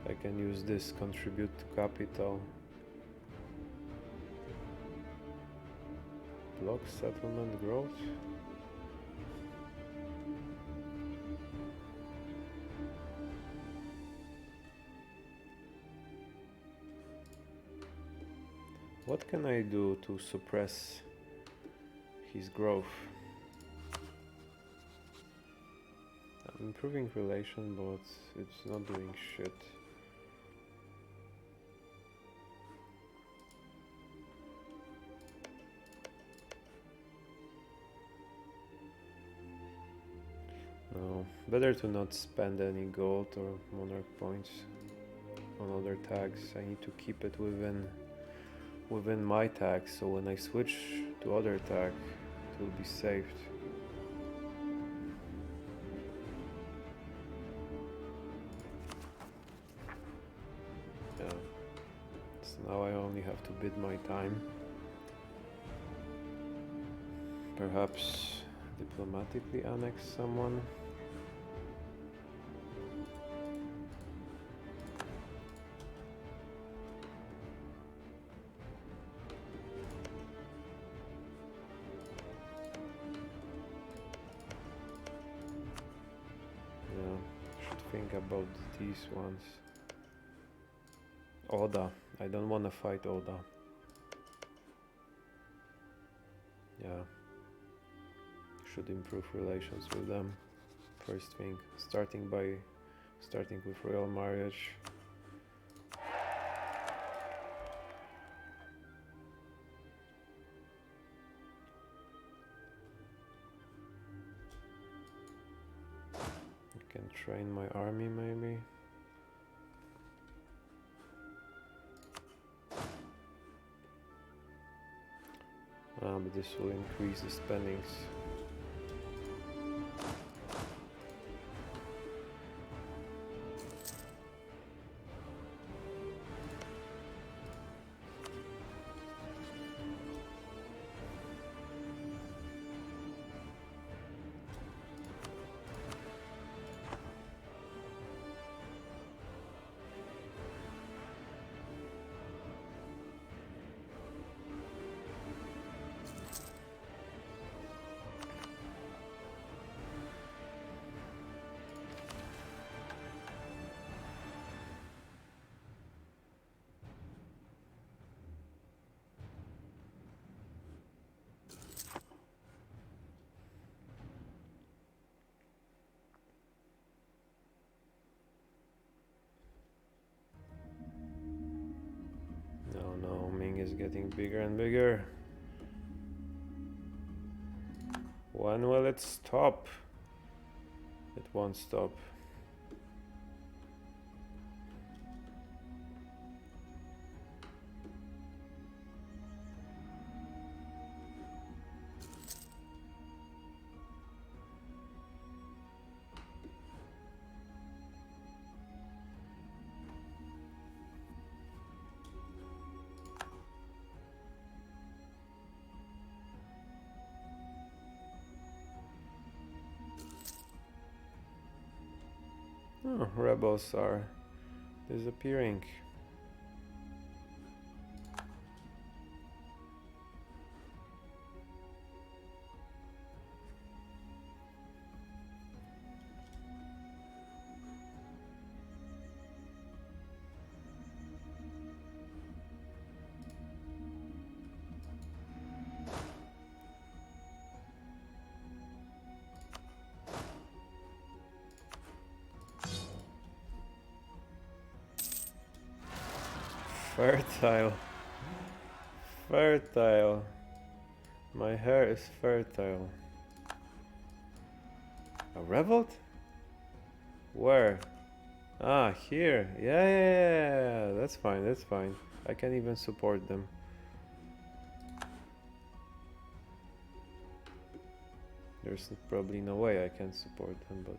I can use this, contribute to capital. Block settlement growth. What can I do to suppress his growth? I'm improving relation, but it's not doing shit. No, better to not spend any gold or monarch points on other tags. I need to keep it within my tag, so when I switch to other tag, it will be saved. now I only have to bid my time. Perhaps diplomatically annex someone. Think about these ones. Oda. I don't want to fight Oda. Yeah. Should improve relations with them. First thing. Starting with royal marriage. Can train my army maybe. But this will increase the spendings. No, Ming is getting bigger and bigger. When will it stop? It won't stop. Oh, rebels are disappearing. Fertile. Fertile. My hair is fertile. A revolt? Where? Ah, here. Yeah. That's fine, that's fine. I can even support them. There's probably no way I can support them, but...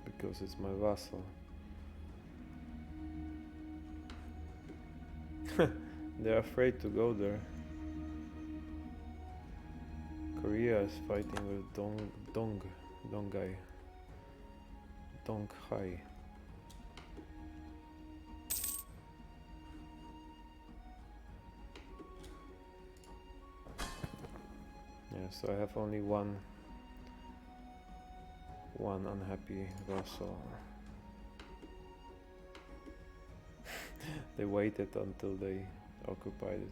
because it's my vassal. They're afraid to go there. Korea is fighting with Donghai. Yeah, so I have only one unhappy vassal. They waited until they occupied it.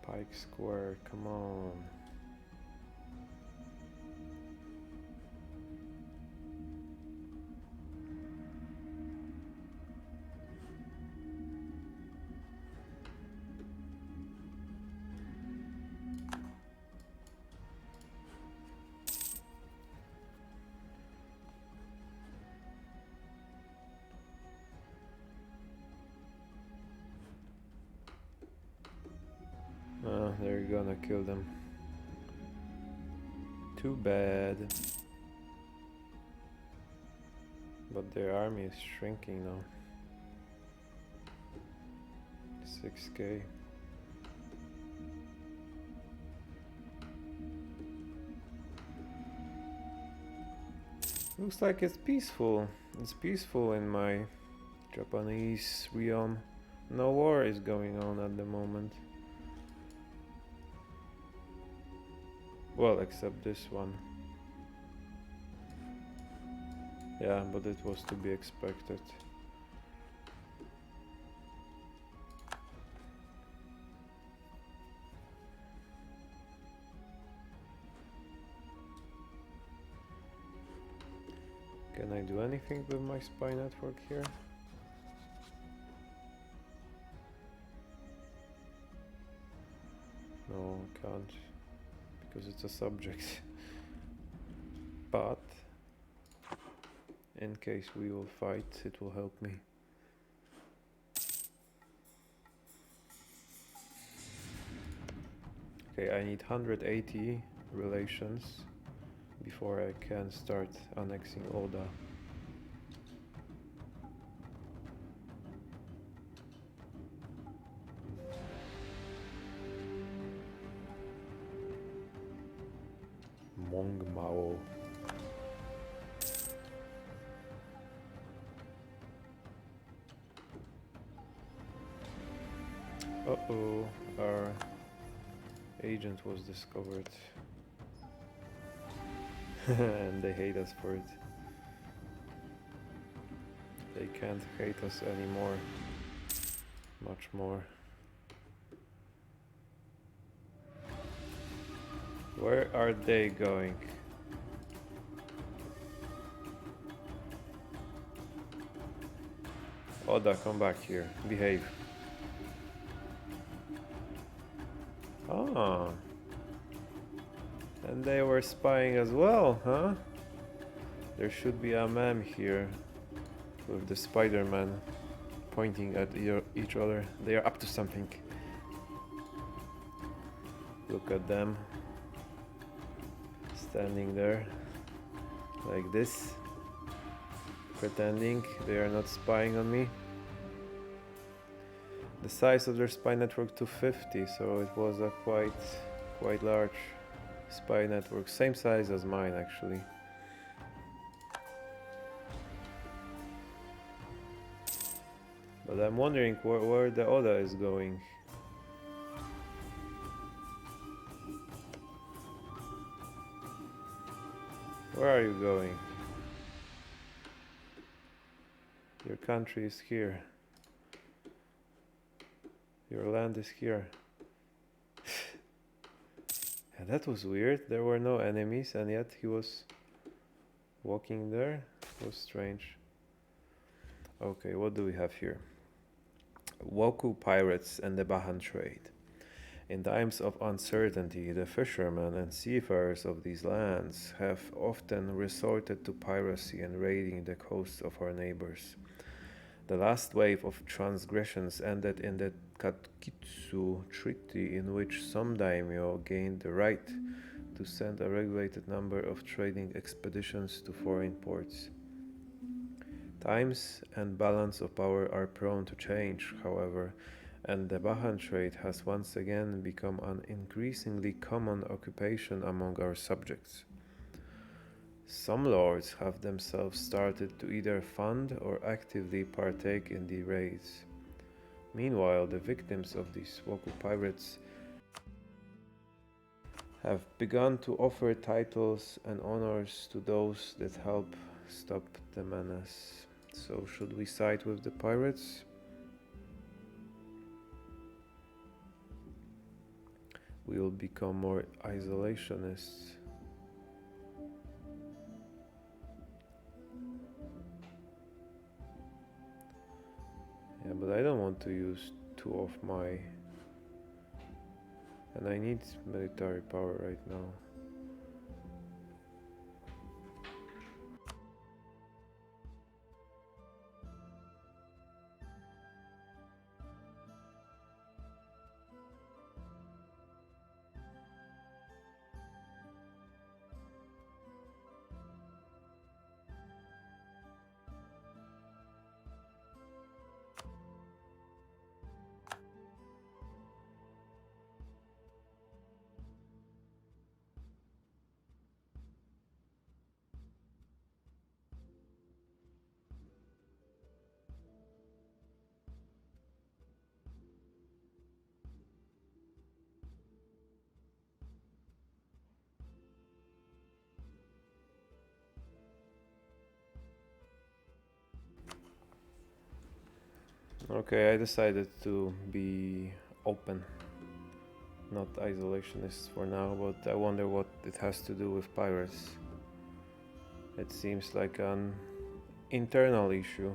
Pike Square, come on. They're gonna kill them. Too bad. But their army is shrinking now. 6k. Looks like it's peaceful. It's peaceful in my Japanese realm. No war is going on at the moment. Well, except this one. Yeah, but it was to be expected. Can I do anything with my spy network here? No, can't, because it's a subject. But in case we will fight, it will help me. Okay, I need 180 relations before I can start annexing Oda. Mongmao. Uh-oh, our agent was discovered. And they hate us for it. They can't hate us anymore. Much more. Where are they going? Oda, come back here. Behave. Ah. And they were spying as well, huh? There should be a meme here with the Spider-Man pointing at each other. They are up to something. Look at them. Standing there like this, pretending they are not spying on me. The size of their spy network 250, so it was a quite large spy network, same size as mine actually. But I'm wondering where the Oda is going. Where are you going? Your country is here. Your land is here. Yeah, that was weird. There were no enemies and yet he was walking there. It was strange. Okay, what do we have here? Woku pirates and the Bahan trade. In times of uncertainty, the fishermen and seafarers of these lands have often resorted to piracy and raiding the coasts of our neighbors. The last wave of transgressions ended in the Katkitsu Treaty, in which some daimyo gained the right to send a regulated number of trading expeditions to foreign ports. Times and balance of power are prone to change, however, and the Bahan trade has once again become an increasingly common occupation among our subjects. Some lords have themselves started to either fund or actively partake in the raids. Meanwhile, the victims of these Woku pirates have begun to offer titles and honors to those that help stop the menace. So, should we side with the pirates? We will become more isolationists. Yeah, but I don't want to use 2 of my... And I need military power right now. Okay, I decided to be open, not isolationist for now, but I wonder what it has to do with pirates. It seems like an internal issue.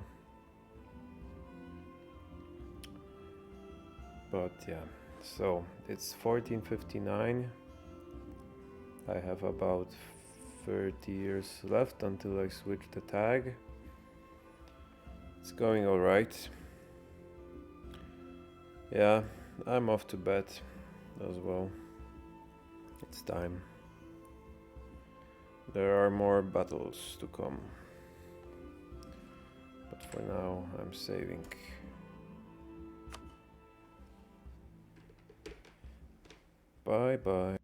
But yeah, so it's 1459. I have about 30 years left until I switch the tag. It's going alright. Yeah, I'm off to bed as well. It's time. There are more battles to come. But for now, I'm saving. Bye bye.